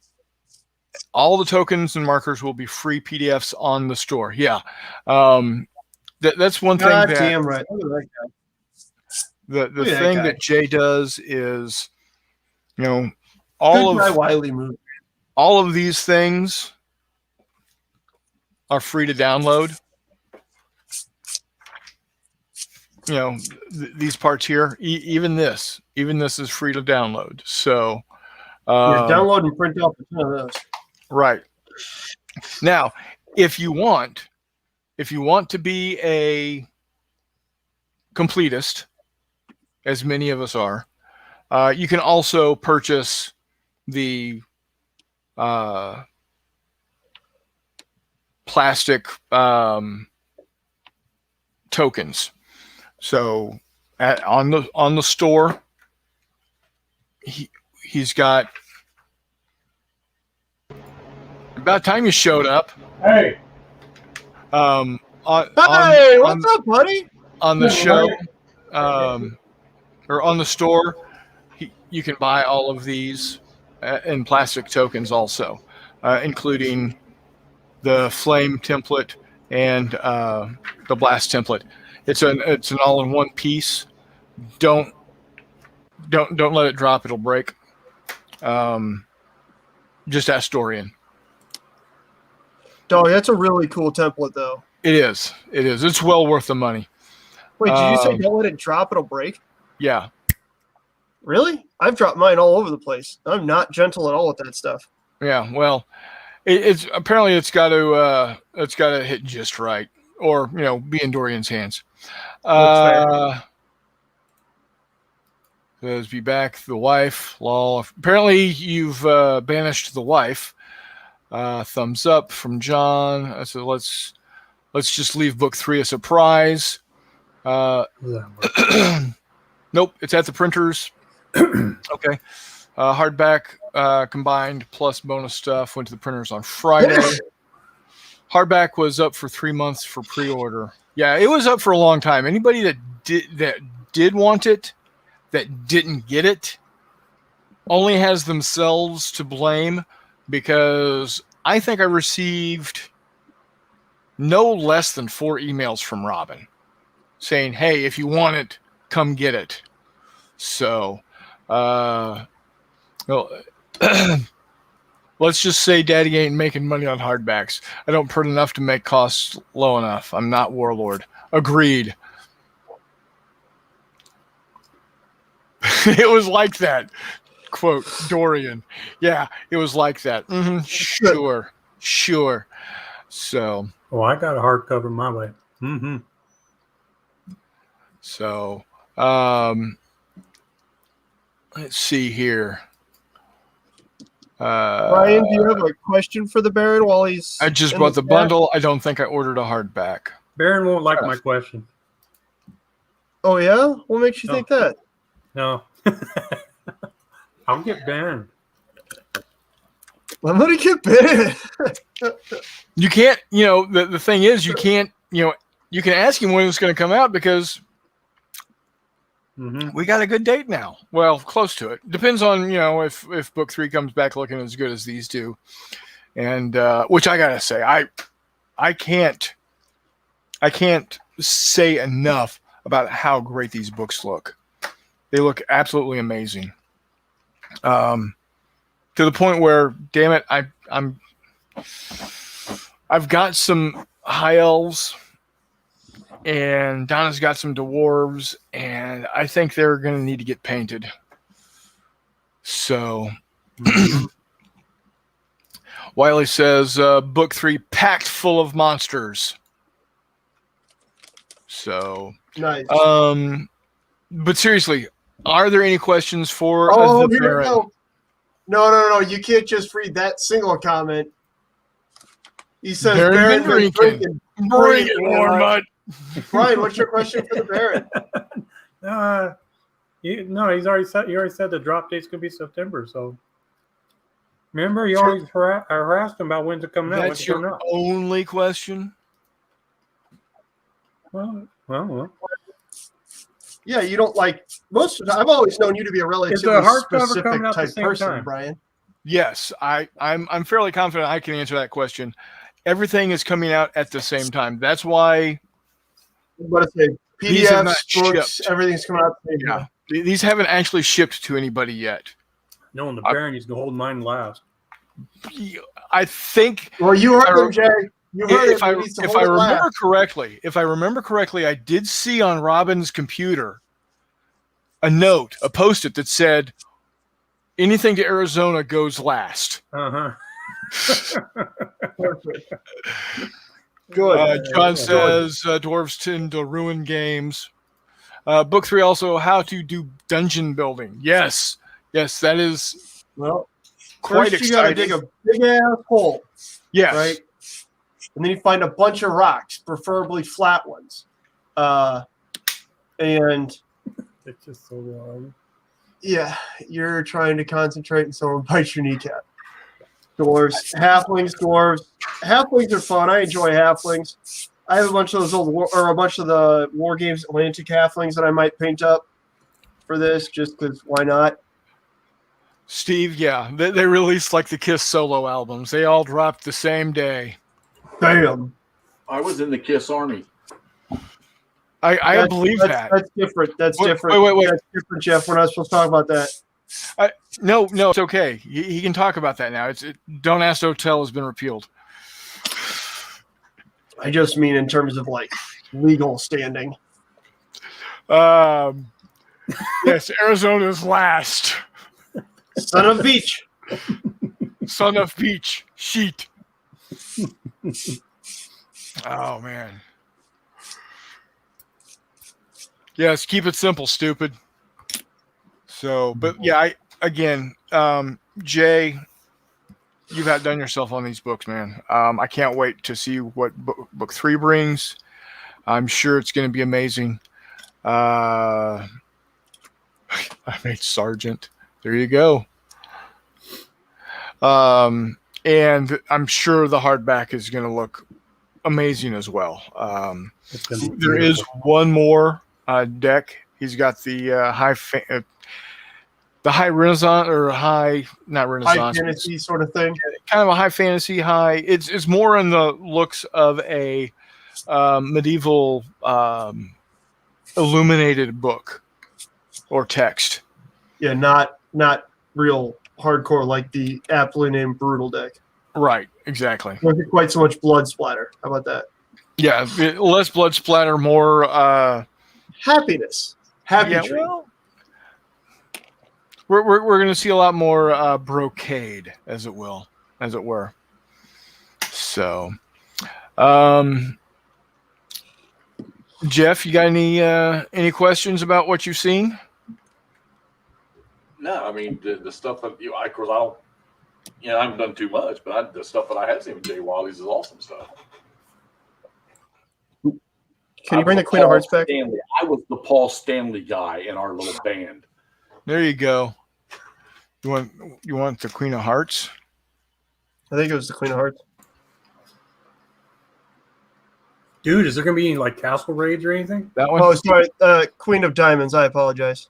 all the tokens and markers will be free PDFs on the store. Yeah. That's one thing. Damn right. The thing that Jay does is, all of these things are free to download. these parts here, even this is free to download. So download and print off a ton of those. Right. Now, if you want to be a completist, as many of us are, you can also purchase the plastic tokens. So on the store, he's got. About time you showed up. Hey. What's up, buddy? On the show, or on the store, you can buy all of these in plastic tokens also, including the flame template and the blast template. It's an all-in-one piece. Don't let it drop; it'll break. Just ask Dorian. Dog, that's a really cool template, though. It is. It's well worth the money. Wait, did you say don't let it drop, it'll break? Yeah. Really? I've dropped mine all over the place. I'm not gentle at all with that stuff. Yeah, well, it's apparently it's got to hit just right, or be in Dorian's hands. Says be back the wife. Lol. Apparently you've banished the wife. Thumbs up from John. So let's just leave book 3 a surprise. Nope, it's at the printers. Okay. Hardback combined plus bonus stuff went to the printers on Friday. Hardback was up for 3 months for pre-order. Yeah, it was up for a long time. Anybody that did want it, that didn't get it, only has themselves to blame, because I think I received no less than 4 emails from Robin saying, hey, if you want it, come get it. So, well, let's just say Daddy ain't making money on hardbacks. I don't print enough to make costs low enough. I'm not Warlord. Agreed. It was like that. Quote, Dorian. Yeah, it was like that. Mm-hmm, sure. So. Oh, I got a hardcover my way. Mm-hmm. So, let's see here. Brian, do you have a question for the Baron while he's... I just bought the bundle. I don't think I ordered a hardback. Baron won't like my question. Oh, yeah? What makes you think that? No. I'll get banned. I'm going to get banned. You can't, the thing is, you can't, you can ask him when it's going to come out, because we got a good date now. Well, close to it. Depends on, if book 3 comes back looking as good as these do. And, which I got to say, I can't say enough about how great these books look. They look absolutely amazing. To the point where, damn it, I've got some high elves, and Donna's got some dwarves, and I think they're going to need to get painted. So, Wiley says, book 3 packed full of monsters. So, nice. But seriously, are there any questions for the Baron? No. You can't just read that single comment. He says, Baron been drinking. Bring it, Warmut. Brian, what's your question for the Baron? He's already said. You already said the drop date's gonna be September. So remember, you always harassed him about when's it coming out. That's your only question. Well. Yeah, you don't like most of the time. I've always known you to be a relatively specific type person, Brian. Yes, I'm fairly confident I can answer that question. Everything is coming out at the same time. That's why. What I say? PDFs, books, everything's coming out at the same time. These haven't actually shipped to anybody yet. No, and the Baron needs to hold mine last. I think. Well, you heard him, Jay. You heard if it. I He needs to if hold I it remember last. correctly, I did see on Robin's computer a note, a post-it that said, "Anything to Arizona goes last." Uh-huh. Perfect. Good. John says dwarves tend to ruin games. Book 3 also how to do dungeon building. Yes, that is Well, quite first you got to exciting. dig a big ass hole, Yes, right? And then you find a bunch of rocks, preferably flat ones. And It's just so long. yeah, you're trying to concentrate and someone bites your kneecap. Dwarves, halflings, dwarves. Halflings are fun. I enjoy halflings. I have a bunch of those a bunch of the War Games Atlantic halflings that I might paint up for this, just because why not? Steve. Yeah, they released like the Kiss solo albums. They all dropped the same day. Bam. I was in the Kiss Army. I believe that. That's different. That's Wait, different. wait. That's different, Jeff. We're not supposed to talk about that. No, it's okay. He can talk about that now. Don't Ask, Don't Tell has been repealed. I just mean in terms of like legal standing. Yes, Arizona's last. Son of Beach. Son of Beach. Sheet. Oh, man. Yes, keep it simple, stupid. So, but yeah, Jay, you've outdone yourself on these books, man. I can't wait to see what book 3 brings. I'm sure it's going to be amazing. I made Sergeant. There you go. And I'm sure the hardback is going to look amazing as well. There is one more deck. He's got the high Renaissance or not Renaissance, High fantasy sort of thing. kind of a high fantasy high. It's more in the looks of a medieval illuminated book or text. Yeah, not real hardcore like the aptly named Brutal deck. Right, exactly. Wasn't quite so much blood splatter. How about that? Yeah, less blood splatter, more Happiness. Happy tree. Well, we're going to see a lot more brocade, as it were. So, Jeff, you got any questions about what you've seen? No, I mean the stuff that I haven't done too much, but the stuff that I have seen with Jay Wiley's is awesome stuff. Can you bring the Queen of Hearts back? Stanley. I was the Paul Stanley guy in our little band. There you go. You want the Queen of Hearts? I think it was the Queen of Hearts. Dude, is there going to be any like castle raids or anything? That one? Oh, sorry. Queen of Diamonds. I apologize.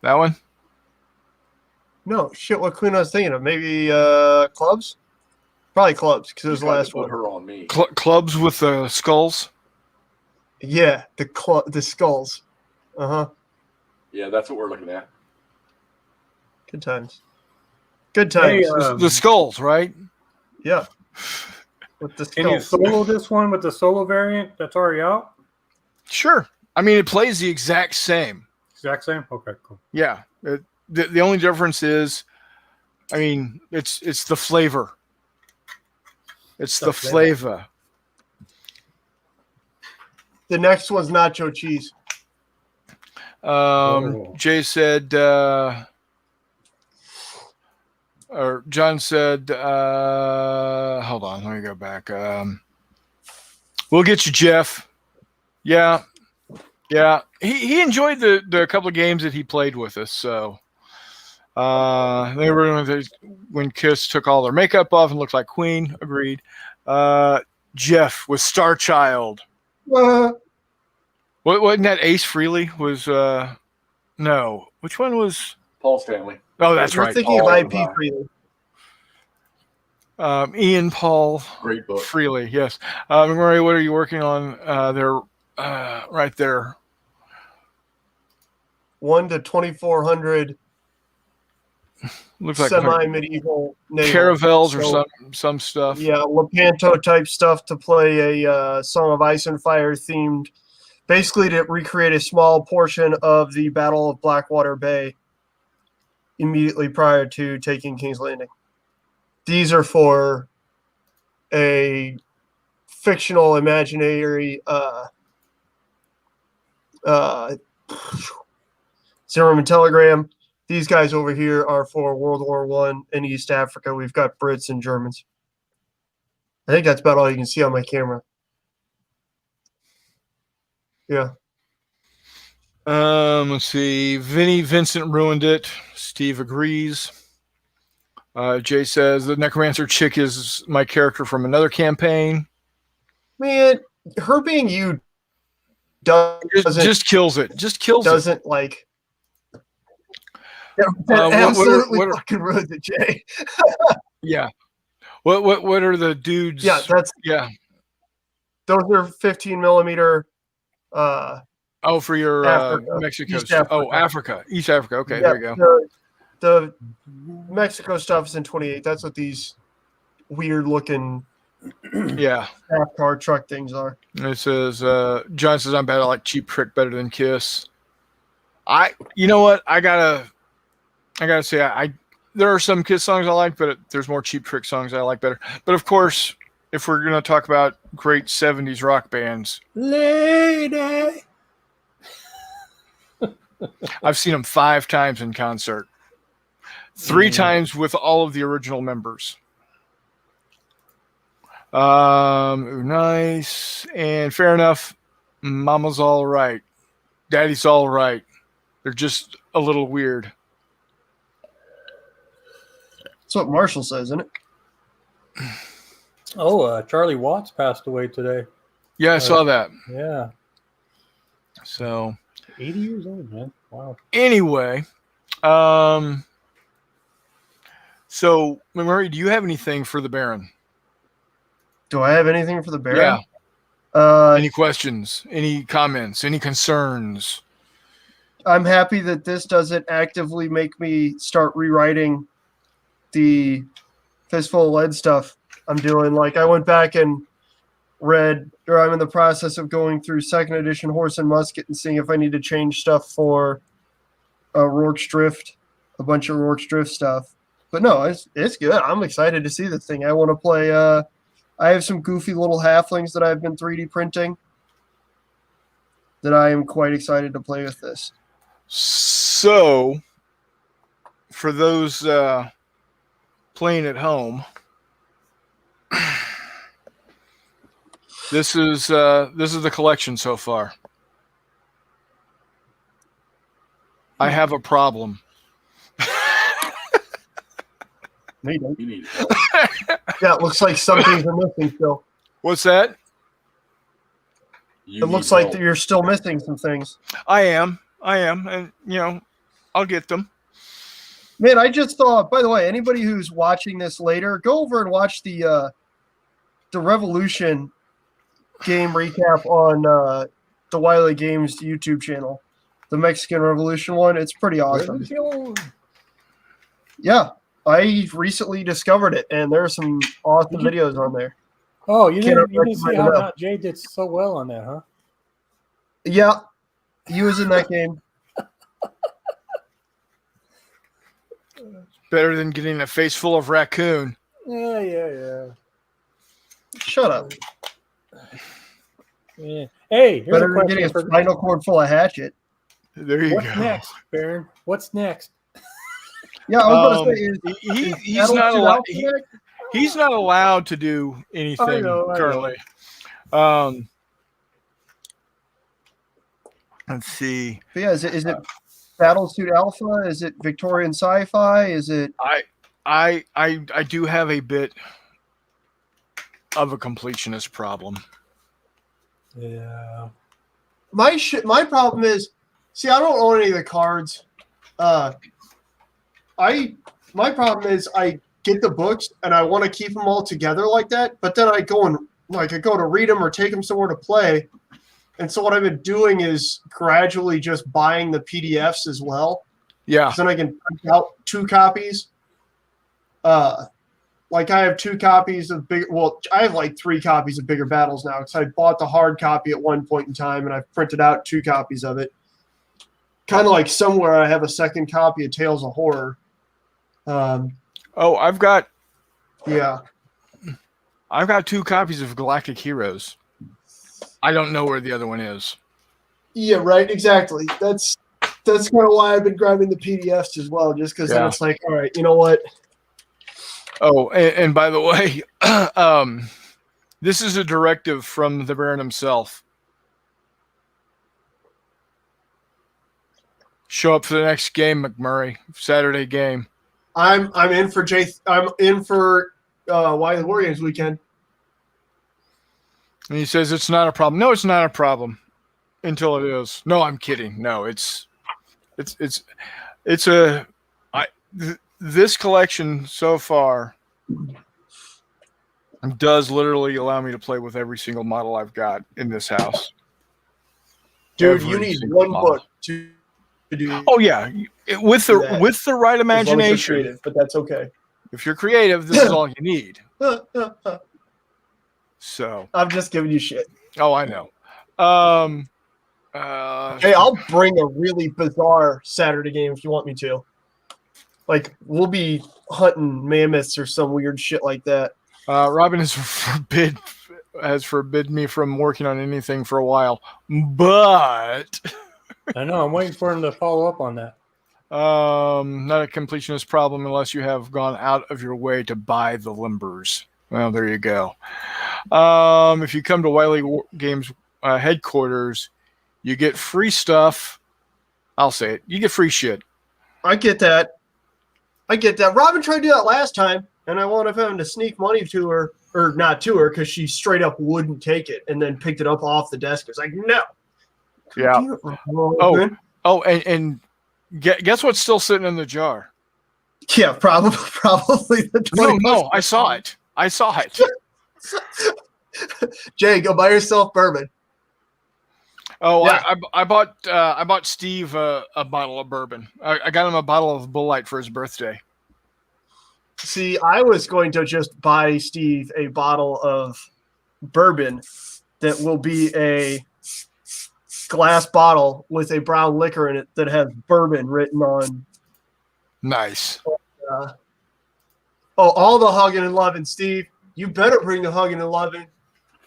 That one? No, shit. What queen I was thinking of? Maybe clubs? Probably clubs because it was the last put one. her on me. Clubs with skulls? Yeah, the skulls. Uh-huh. Yeah, that's what we're looking at. Good times. Good times. Hey, The skulls, right? Yeah. With the Can you skulls. solo this one with the solo variant that's already out? Sure. I mean, it plays the exact same. Exact same? Okay, cool. Yeah. The only difference is, I mean, it's the flavor. It's the flavor. The next one's nacho cheese. Jay said, or John said, hold on, let me go back. We'll get you, Jeff. Yeah. He enjoyed the couple of games that he played with us. So they were when Kiss took all their makeup off and looked like Queen. Agreed. Jeff was Star Child. Wasn't that Ace Frehley? Was no. Which one was Paul Stanley. Oh, that's You're right. thinking Paul of IP Levi. Freely. Ian Paul Great book. Frehley. Yes. McMurray, what are you working on there? Right there. 1 to 2,400 looks like semi-medieval naval. caravels So, or some stuff. Yeah, Lepanto type stuff to play a Song of Ice and Fire themed, basically to recreate a small portion of the Battle of Blackwater Bay immediately prior to taking King's Landing. These are for a fictional, imaginary Zimmerman Telegram. These guys over here are for World War I in East Africa. We've got Brits and Germans. I think that's about all you can see on my camera. Yeah. Let's see. Vincent ruined it. Steve agrees. Jay says the Necromancer chick is my character from another campaign. Man, her being you just kills it. Just kills doesn't it. Like. Absolutely fucking ruins it, Jay. Yeah. What are the dudes? Yeah, those are 15 millimeter. For your Africa, Mexico East stuff. Africa. Oh, Africa, East Africa. Okay, there you go. The Mexico stuff is in 28. That's what these weird looking half car truck things are. It says John says I'm bad. I like Cheap Trick better than Kiss. You know what? I gotta say there are some Kiss songs I like, but there's more Cheap Trick songs I like better. But of course, if we're gonna talk about great 70s rock bands, Lady, I've seen them 5 times in concert, 3 times with all of the original members. Nice and fair enough. Mama's all right. Daddy's all right. They're just a little weird. That's what Marshall says, isn't it? Oh, Charlie Watts passed away today. Yeah, I saw that. Yeah. So 80 years old, man. Wow. Anyway, so Murray, do you have anything for the Baron? Do I have anything for the Baron? Yeah. Any questions? Any comments? Any concerns? I'm happy that this doesn't actively make me start rewriting the Fistful of Lead stuff I'm doing. Like, I went back and read, or I'm in the process of going through 2nd edition Horse and Musket and seeing if I need to change stuff for Rourke's Drift, a bunch of Rourke's Drift stuff. But no, it's good. I'm excited to see this thing. I want to play. I have some goofy little halflings that I've been 3D printing that I am quite excited to play with this. So, for those playing at home, this is the collection so far. I have a problem. You need help. Yeah, it looks like some things are missing still. What's that? It looks like that you're still missing some things. I am, and I'll get them. Man, I just thought. By the way, anybody who's watching this later, go over and watch the Revolution game recap on the Wiley Games YouTube channel, the Mexican Revolution one. It's pretty awesome. Yeah, I recently discovered it, and there are some awesome videos on there. Oh, you didn't see how Jay did so well on that, huh? Yeah, he was in that game. Better than getting a face full of raccoon. Yeah. Shut up. Yeah. Hey, here's better a than getting a spinal cord full of hatchet. There you go. What's next, Baron? What's next? Yeah, I was going to say, he's not allowed. He's not allowed to do anything currently. Let's see. But yeah, is it Battlesuit Alpha? Is it Victorian Sci-Fi? Is it? I do have a bit of a completionist problem. Yeah. My problem is, see, I don't own any of the cards. My problem is I get the books and I want to keep them all together like that, but then I go to read them or take them somewhere to play. And so what I've been doing is gradually just buying the PDFs as well. Yeah. So then I can print out 2 copies. Like I have 2 copies of big. Well, I have like 3 copies of Bigger Battles now because I bought the hard copy at one point in time and I've printed out 2 copies of it. Kind of like somewhere I have a second copy of Tales of Horror. I've got 2 copies of Galactic Heroes. I don't know where the other one is. Yeah, right. Exactly. That's kind of why I've been grabbing the PDFs as well, just because then it's like, all right, you know what? Oh, and by the way, this is a directive from the Baron himself. Show up for the next game, McMurray. Saturday game. I'm in for Why the War Games weekend. And he says it's not a problem. No, it's not a problem until it is. No, I'm kidding. No, this collection so far does literally allow me to play with every single model I've got in this house. Dude, you need one book to do. Oh yeah, with the right imagination. Creative, but that's okay. If you're creative, this is all you need. So I'm just giving you shit. Oh, I know. Hey, I'll bring a really bizarre Saturday game if you want me to. Like, we'll be hunting mammoths or some weird shit like that. Robin has forbidden me from working on anything for a while, but I know I'm waiting for him to follow up on that. Not a completionist problem unless you have gone out of your way to buy the limbers. Well, there you go. If you come to Wiley Games headquarters, you get free stuff. I'll say it. You get free shit. I get that. Robin tried to do that last time, and I wound up having to sneak money to her, or not to her, because she straight up wouldn't take it, and then picked it up off the desk. It's like, no. Yeah. And guess what's still sitting in the jar? Yeah, probably the 20 No, I saw it. Jay, go buy yourself bourbon. Oh, yeah. I bought Steve a bottle of bourbon. I got him a bottle of Bull Light for his birthday. See, I was going to just buy Steve a bottle of bourbon that will be a glass bottle with a brown liquor in it that has bourbon written on. Nice. All the hugging and loving, Steve. You better bring the hugging and loving.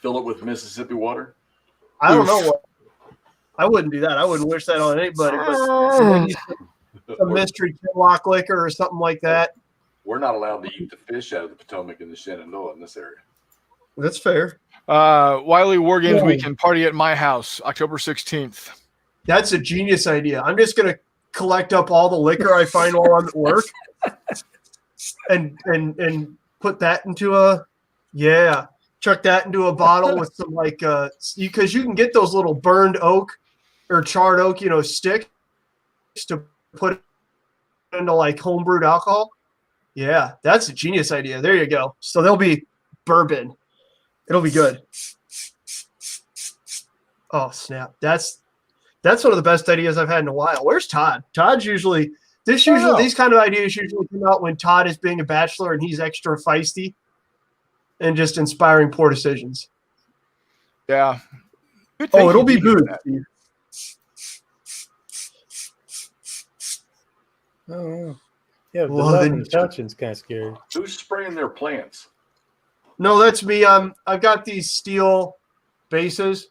Fill it with Mississippi water. I don't know what. I wouldn't do that. I wouldn't wish that on anybody. But a mystery Kinlock liquor or something like that. We're not allowed to eat the fish out of the Potomac and the Shenandoah in this area. That's fair. Wiley War Games Weekend party at my house, October 16th. That's a genius idea. I'm just going to collect up all the liquor I find while I'm at work and put that into chuck that into a bottle with some because you can get those little burned oak or charred oak, sticks to put into like homebrewed alcohol. Yeah, that's a genius idea. There you go. So there'll be bourbon. It'll be good. Oh, snap. That's one of the best ideas I've had in a while. Where's Todd? Todd's these kind of ideas usually come out when Todd is being a bachelor and he's extra feisty and just inspiring poor decisions. Yeah. It'll be booze. Oh, yeah. The loving touching's kind of scary. Who's spraying their plants? No, that's me. I've got these steel bases,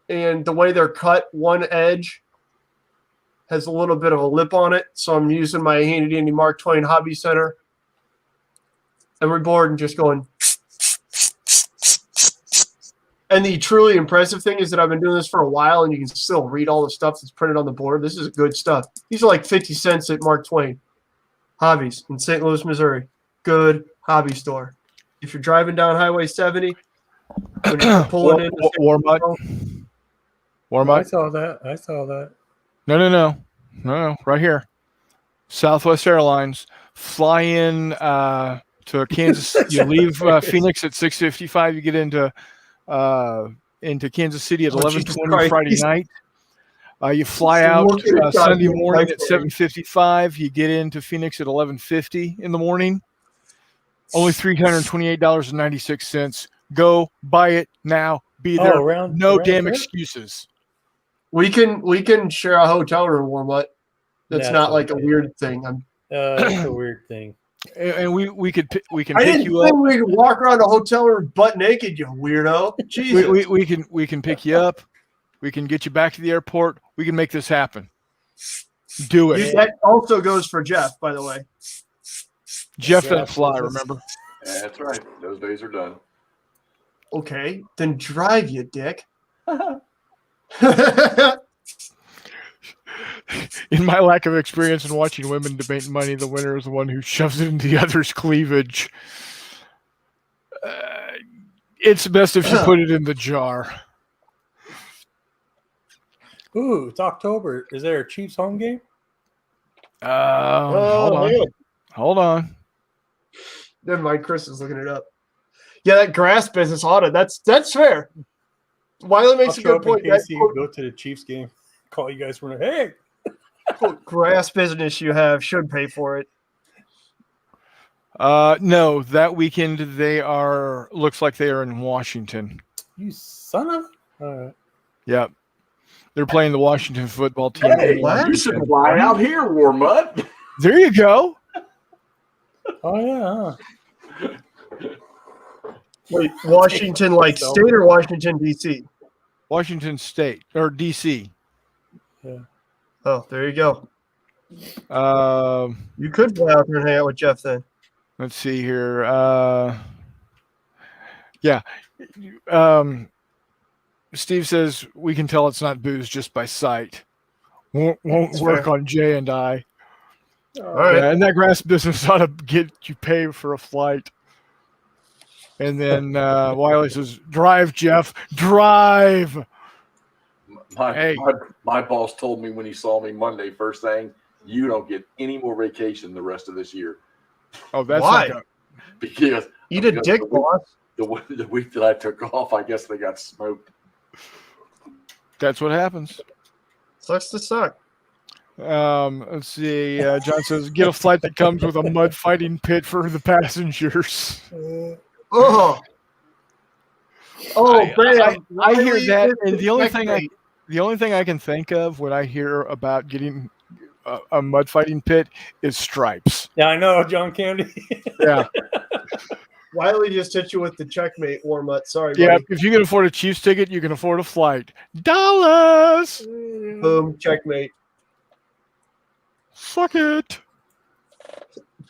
and the way they're cut, one edge has a little bit of a lip on it. So I'm using my handy dandy Mark Twain Hobby Center every board and just going. And the truly impressive thing is that I've been doing this for a while, and you can still read all the stuff that's printed on the board. This is good stuff. These are like 50 cents at Mark Twain Hobbies in St. Louis, Missouri. Good hobby store. If you're driving down Highway 70, when you're pulling in Warm I saw that. No, right here. Southwest Airlines. Fly in to Kansas. You leave Phoenix at 6:55. You get into Kansas City at 11:20 Friday night. You fly So out look at it, Sunday goddamn morning at life 7:55. You get into Phoenix at 11:50 in the morning. Only $328.96. Go buy it now. Be there. No damn trip? excuses. We can share a hotel room, Warmut. That's not like a okay. weird thing. It's a weird thing. And we can I pick didn't you think up. we could walk around a hotel room butt naked, you weirdo. Jesus. We can pick you up. We can get you back to the airport. We can make this happen. Do it. That also goes for Jeff, by the way. Jeff Yeah, doesn't fly, business. remember? That's right. Those days are done. Okay, then drive, you dick. In my lack of experience in watching women debate money, the winner is the one who shoves it into the other's cleavage. It's best if you put it in the jar. Ooh, it's October. Is there a Chiefs home game? Hold on. hang on. Hold on. Never mind, Chris is looking it up. Yeah, that grass business audit. That's fair. Wiley makes I'll a show good up in point. case That you go to the Chiefs game. Call you guys from hey. quote, grass business you have should pay for it. No, that weekend looks like they are in Washington. You son of. All right. Yep. They're playing the Washington football team. Hey, in what? you should Washington. fly out here, Warmut. There you go. Oh yeah. Huh. Wait, Washington like state or Washington D.C.? Washington State or DC. Yeah. Oh, there you go. Um, You could fly out there and hang out with Jeff then. let's see here. Yeah. Steve says we can tell it's not booze just by sight. Won't That's work fair. on Jay and I. All right. Yeah, and that grass business ought to get you paid for a flight. And then Wiley says, "Drive, Jeff, drive." My boss told me when he saw me Monday, first thing, you don't get any more vacation the rest of this year. Oh, that's Why? not good. Because Eat a dick, boss. the week that I took off, I guess they got smoked. That's what happens. Sucks to suck. Let's see. John says, "Get a flight that comes with a mud fighting pit for the passengers." Oh, bam! I hear Wiley that, is and the only thing checkmate. I can think of when I hear about getting a mud fighting pit is stripes. Yeah, I know, John Candy. Yeah, Wiley just hit you with the checkmate warm up. Sorry, yeah. buddy. If you can afford a Chiefs ticket, you can afford a flight. Dallas, Boom, checkmate. fuck it.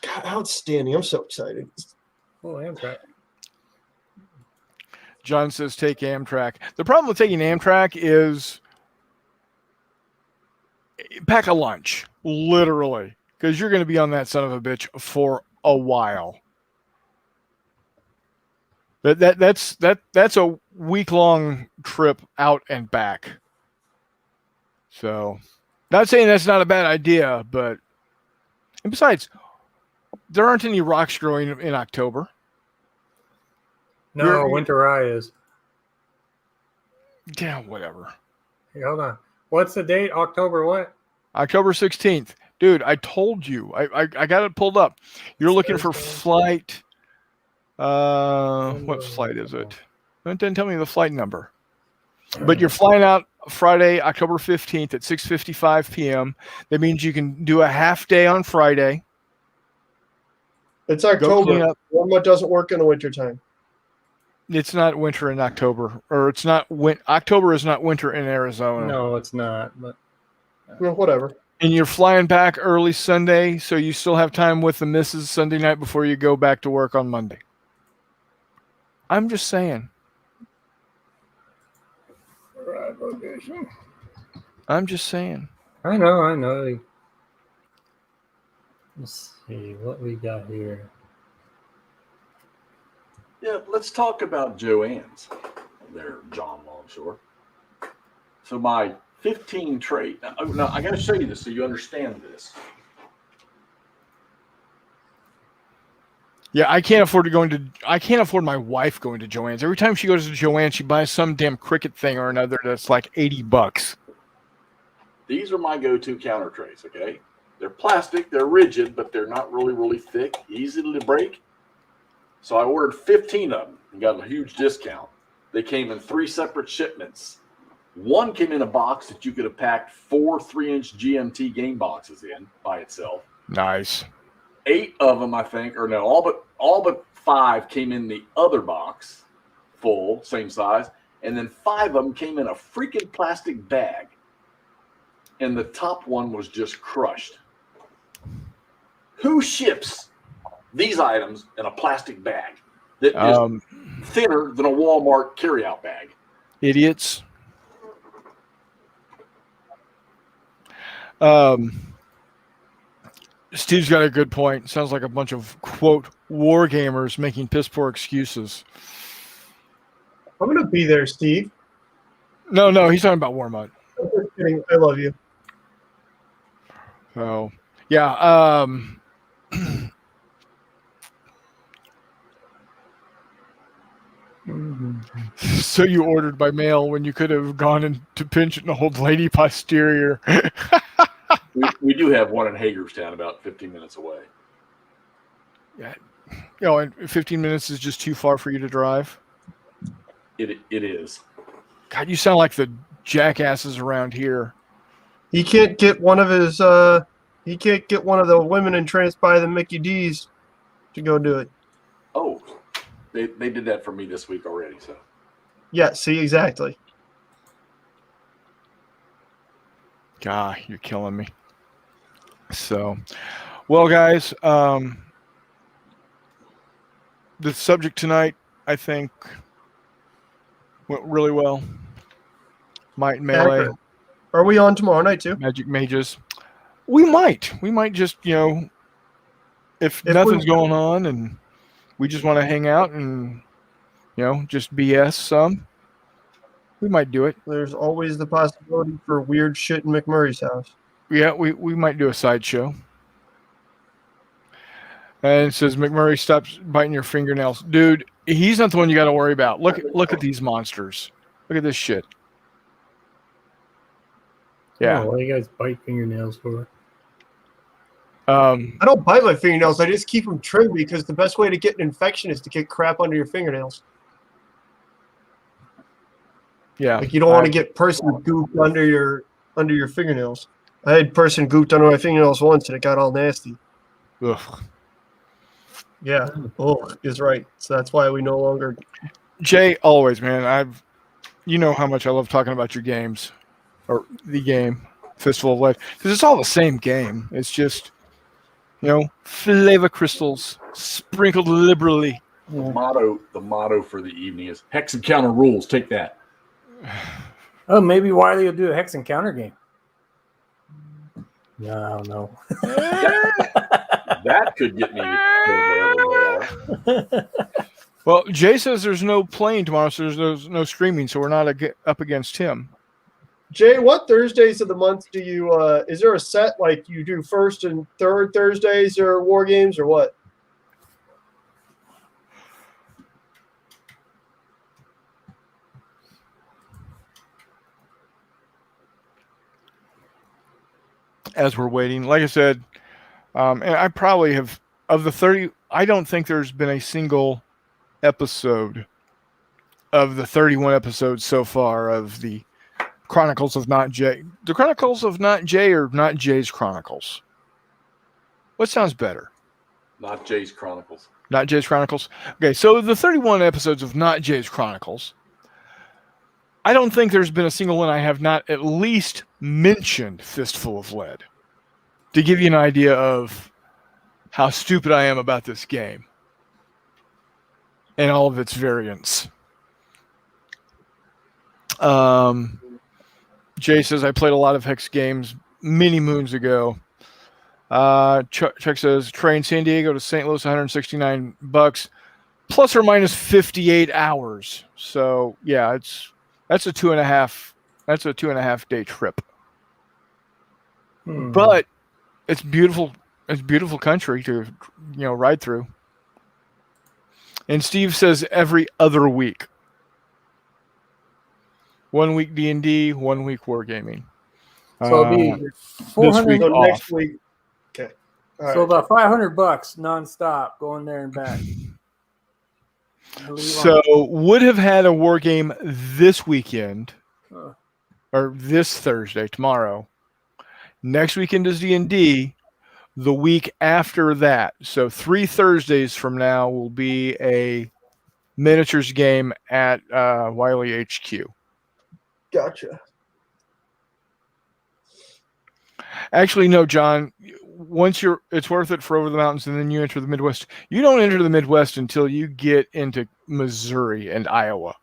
God, outstanding! I'm so excited. Oh, Amtrak. John says, "Take Amtrak." The problem with taking Amtrak is pack a lunch, literally, because you're going to be on that son of a bitch for a while. That's a week-long trip out and back. So, not saying that's not a bad idea, but and besides, there aren't any rocks growing in October. No, Winter Rye is. Yeah, whatever. Hey, hold on. What's the date? October what? October 16th. Dude, I told you. I got it pulled up. You're looking for flight. What flight is it? It didn't tell me the flight number. But you're flying out Friday, October 15th at 6:55 p.m. That means you can do a half day on Friday. It's Go October. clean up. Warm up doesn't work in the wintertime. It's not winter in October, or it's not October is not winter in Arizona. No, it's not. But Well, whatever. And you're flying back early Sunday, so you still have time with the missus Sunday night before you go back to work on Monday. I'm just saying. I'm just saying. I know. Let's see what we got here. Yeah, let's talk about Joanne's there, John Longshore. So my 15 trade. Now I got to show you this so you understand this. Yeah, I can't afford my wife going to Joann's. Every time she goes to Joann's, she buys some damn cricket thing or another that's like $80. These are my go-to counter trays, okay? They're plastic, they're rigid, but they're not really, really thick, easy to break. So I ordered 15 of them and got a huge discount. They came in 3 separate shipments. One came in a box that you could have packed 4 3-inch GMT game boxes in by itself. Nice. 8 of them, I think, or no, all but 5 came in the other box, full, same size, and then 5 of them came in a freaking plastic bag, and the top one was just crushed. Who ships these items in a plastic bag that is thinner than a Walmart carryout bag? Idiots. Steve's got a good point. Sounds like a bunch of, quote, war gamers making piss poor excuses. I'm going to be there, Steve. No, he's talking about Warmut. I'm just kidding. I love you. So, yeah. So you ordered by mail when you could have gone into pinch an old lady posterior. we do have one in Hagerstown about 15 minutes away. Yeah. And 15 minutes is just too far for you to drive? It is. God, you sound like the jackasses around here. He can't get one of his he can't get one of the women entranced by the Mickey D's to go do it. Oh, they did that for me this week already. So yeah, see, exactly. God, you're killing me. So, well, guys, the subject tonight, I think, went really well. Might and Melee. Accurate. Are we on tomorrow night too? Magic Mages. We might just, if nothing's going on and we just want to hang out and, just BS some, we might do it. There's always the possibility for weird shit in McMurray's house. Yeah, we might do a sideshow. And it says, McMurray, stop biting your fingernails. Dude, he's not the one you got to worry about. Look at these monsters. Look at this shit. Yeah. Oh, what do you guys bite fingernails for? I don't bite my fingernails. I just keep them trimmed because the best way to get an infection is to get crap under your fingernails. Yeah. Like you don't want to get person gooped under your fingernails. I had person gooped under my fingernails once and it got all nasty. Ugh. Yeah. Oh, is right. So that's why we no longer. Jay, always, man. You know how much I love talking about your games, or the game, Fistful of Lead, because it's all the same game. It's just, flavor crystals sprinkled liberally. The motto for the evening is Hex Encounter rules. Take that. Oh, maybe Wiley will do a Hex Encounter game. No, I don't know. That could get me wherever they are. Well, Jay says there's no playing tomorrow, so there's no streaming, so we're not up against him. Jay, what Thursdays of the month do you? Is there a set like you do first and third Thursdays or war games or what? As we're waiting, like I said, and I probably have, of the 30, I don't think there's been a single episode of the 31 episodes so far of the Chronicles of Not Jay. The Chronicles of Not Jay or Not Jay's Chronicles? What sounds better? Not Jay's Chronicles. Not Jay's Chronicles? Okay, so the 31 episodes of Not Jay's Chronicles, I don't think there's been a single one I have not at least mentioned Fistful of Lead, to give you an idea of how stupid I am about this game and all of its variants. Jay says, I played a lot of Hex games many moons ago. Chuck says, train San Diego to St. Louis, $169, plus or minus 58 hours. So yeah, that's a 2.5 day trip. But it's beautiful. It's beautiful country to ride through. And Steve says every other week. 1 week D&D, 1 week wargaming. So it'll be This 400. week So off. next week. Okay. All So right. about $500 nonstop going there and back. So would have had a war game this weekend or this Thursday, tomorrow. Next weekend is D&D. The week after that, so 3 Thursdays from now, will be a miniatures game at Wiley HQ. Gotcha. Actually, no, John. It's worth it for Over the Mountains, and then you enter the Midwest. You don't enter the Midwest until you get into Missouri and Iowa.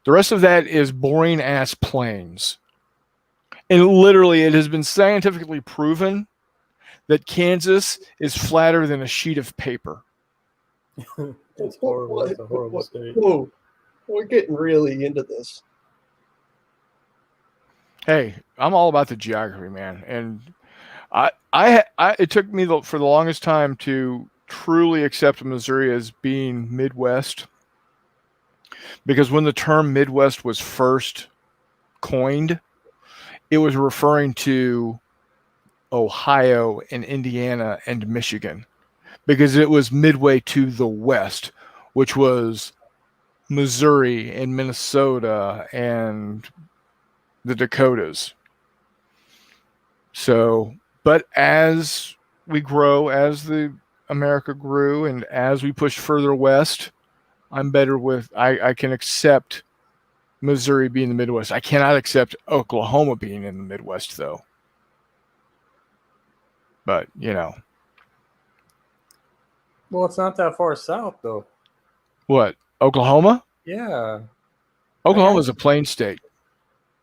The rest of that is boring ass plains. And literally, it has been scientifically proven that Kansas is flatter than a sheet of paper. It's horrible. It's a horrible state. Whoa. We're getting really into this. Hey, I'm all about the geography, man. And it took me for the longest time to truly accept Missouri as being Midwest, because when the term Midwest was first coined, it was referring to Ohio and Indiana and Michigan, because it was midway to the west, which was Missouri and Minnesota and the Dakotas. So, but as we grow, as the America grew, and as we push further west, I'm better with, I can accept Missouri being the Midwest. I cannot accept Oklahoma being in the Midwest, though. But, you know. Well, it's not that far south, though. What? Oklahoma? Yeah. Oklahoma is a plain state.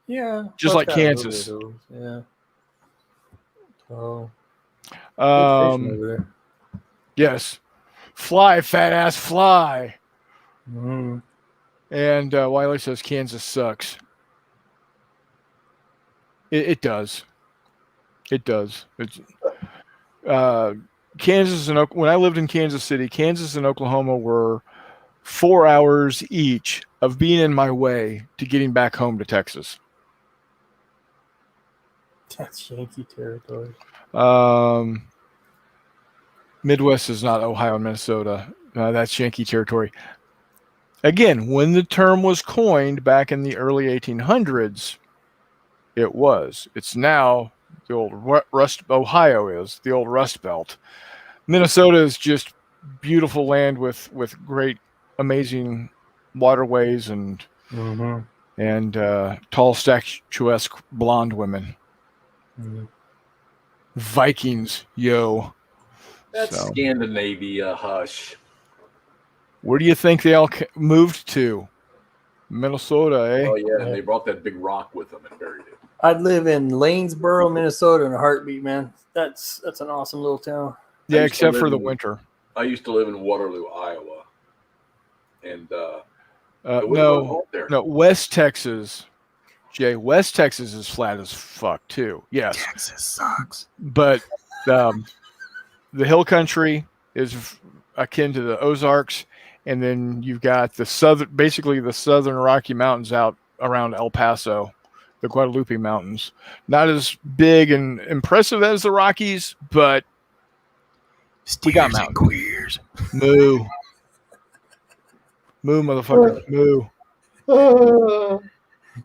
Yeah. Just like Kansas. Yeah. Oh. Over there. Yes. Fly, fat ass, fly. Mm. And Wiley says Kansas sucks. It does. It does. It's Kansas and when I lived in Kansas City, Kansas and Oklahoma were 4 hours each of being in my way to getting back home to Texas. That's Yankee territory. Midwest is not Ohio and Minnesota. That's Yankee territory. Again, when the term was coined back in the early 1800s, it was. It's now the old Ohio is the old Rust Belt. Minnesota is just beautiful land with great, amazing waterways and tall, statuesque blonde women. Mm-hmm. Vikings, yo. That's Scandinavia, hush. Where do you think they all moved to? Minnesota, eh? Oh, yeah, and they brought that big rock with them and buried it. I'd live in Lanesboro, Minnesota in a heartbeat, man. That's an awesome little town. Yeah, except for the winter. I used to live in Waterloo, Iowa. And no, West Texas. Jay, West Texas is flat as fuck too. Yes. Texas sucks. But the hill country is akin to the Ozarks, and then you've got the southern Rocky Mountains out around El Paso, the Guadalupe Mountains. Not as big and impressive as the Rockies, but we got mountains. Queers. Moo. Moo, motherfucker. Moo.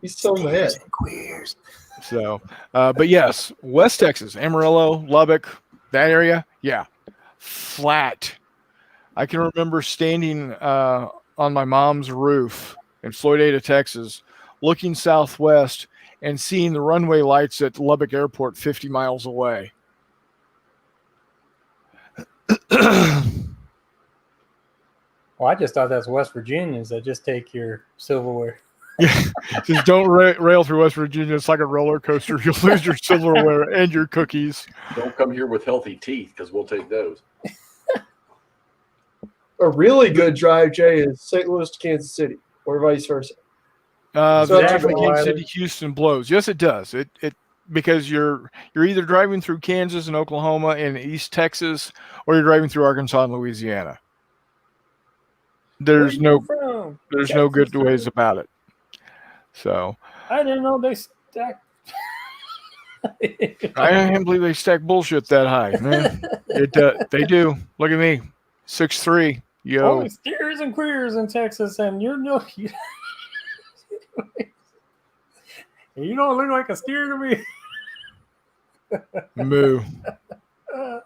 He's so mad. Queers. So, but yes, West Texas, Amarillo, Lubbock, that area, yeah, flat. I can remember standing on my mom's roof in Floydada, Texas, looking southwest and seeing the runway lights at Lubbock Airport 50 miles away. Well, I just thought that's West Virginians that just take your silverware. Yeah, just don't rail through West Virginia. It's like a roller coaster. You'll lose your silverware and your cookies. Don't come here with healthy teeth, because we'll take those. A really good drive, Jay, is St. Louis to Kansas City, or vice versa. Actually, Kansas City, Houston blows. Yes, it does. It because you're either driving through Kansas and Oklahoma and East Texas, or you're driving through Arkansas and Louisiana. There's no good ways about it. So I didn't know they stacked. I can't believe they stack bullshit that high, man. They do. Look at me, 6'3". Yo, Only steers and queers in Texas, and you don't look like a steer to me. moo.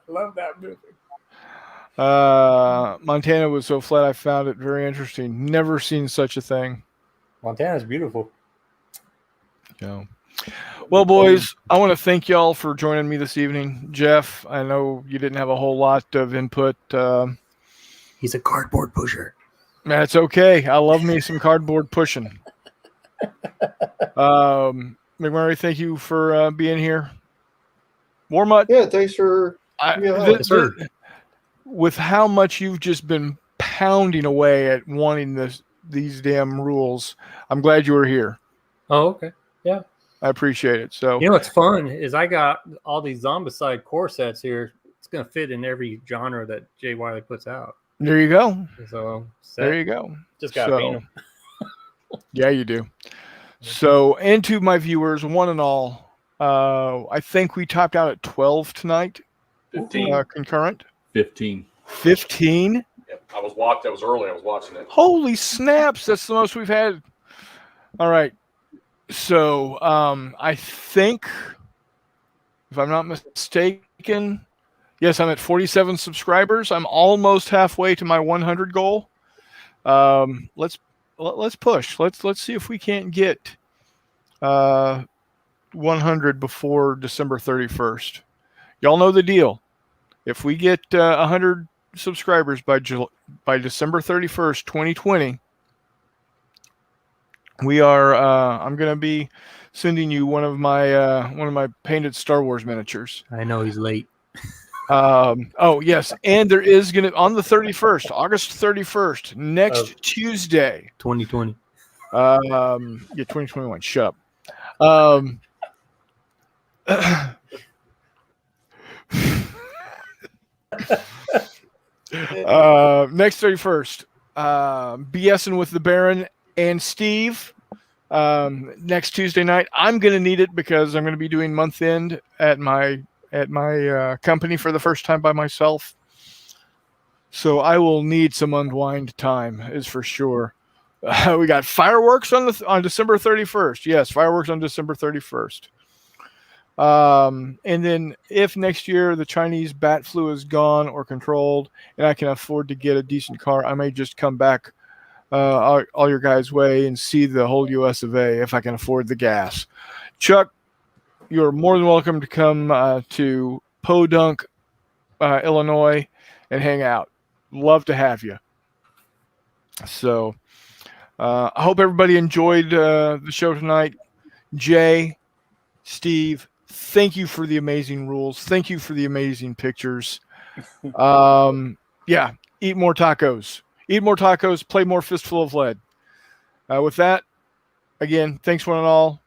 Love that movie. Montana was so flat. I found it very interesting. Never seen such a thing. Montana's beautiful. Well, boys, I want to thank y'all for joining me this evening. Jeff, I know you didn't have a whole lot of input. He's a cardboard pusher. That's okay. I love me some cardboard pushing. McMurray, thank you for being here. Warmutt. Yeah, thanks for. With how much you've just been pounding away at wanting these damn rules, I'm glad you were here. Oh, okay. Yeah. I appreciate it. So you know what's fun is I got all these Zombicide core sets here. It's going to fit in every genre that Jay Wiley puts out. There you go. So there you go. Just got to paint them. Yeah, you do. So, and to my viewers, one and all, I think we topped out at 12 tonight. 15. Concurrent. 15. 15? Yep. I was early. I was watching it. Holy snaps. That's the most we've had. All right. So, I think, if I'm not mistaken, yes, I'm at 47 subscribers. I'm almost halfway to my 100 goal. Let's push. Let's see if we can't get 100 before December 31st. Y'all know the deal. If we get 100 subscribers by December 31st, 2020, we are. I'm going to be sending you one of my painted Star Wars miniatures. I know he's late. Oh yes, and there is going to on the 31st, August 31st, next Tuesday, 2020. Yeah, 2021. Shut up. Next 31st, BSing with the Baron and Steve. Next Tuesday night, I'm going to need it because I'm going to be doing month end at my company for the first time by myself. So I will need some unwind time, is for sure. We got fireworks on December 31st. Yes, fireworks on December 31st. And then if next year the Chinese bat flu is gone or controlled and I can afford to get a decent car, I may just come back all your guys' way and see the whole US of A if I can afford the gas. Chuck, you're more than welcome to come to Podunk, Illinois, and hang out. Love to have you. So I hope everybody enjoyed the show tonight. Jay, Steve, thank you for the amazing rules. Thank you for the amazing pictures. Yeah, eat more tacos. Eat more tacos. Play more Fistful of Lead. With that, again, thanks one and all.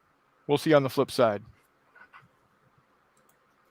We'll see you on the flip side.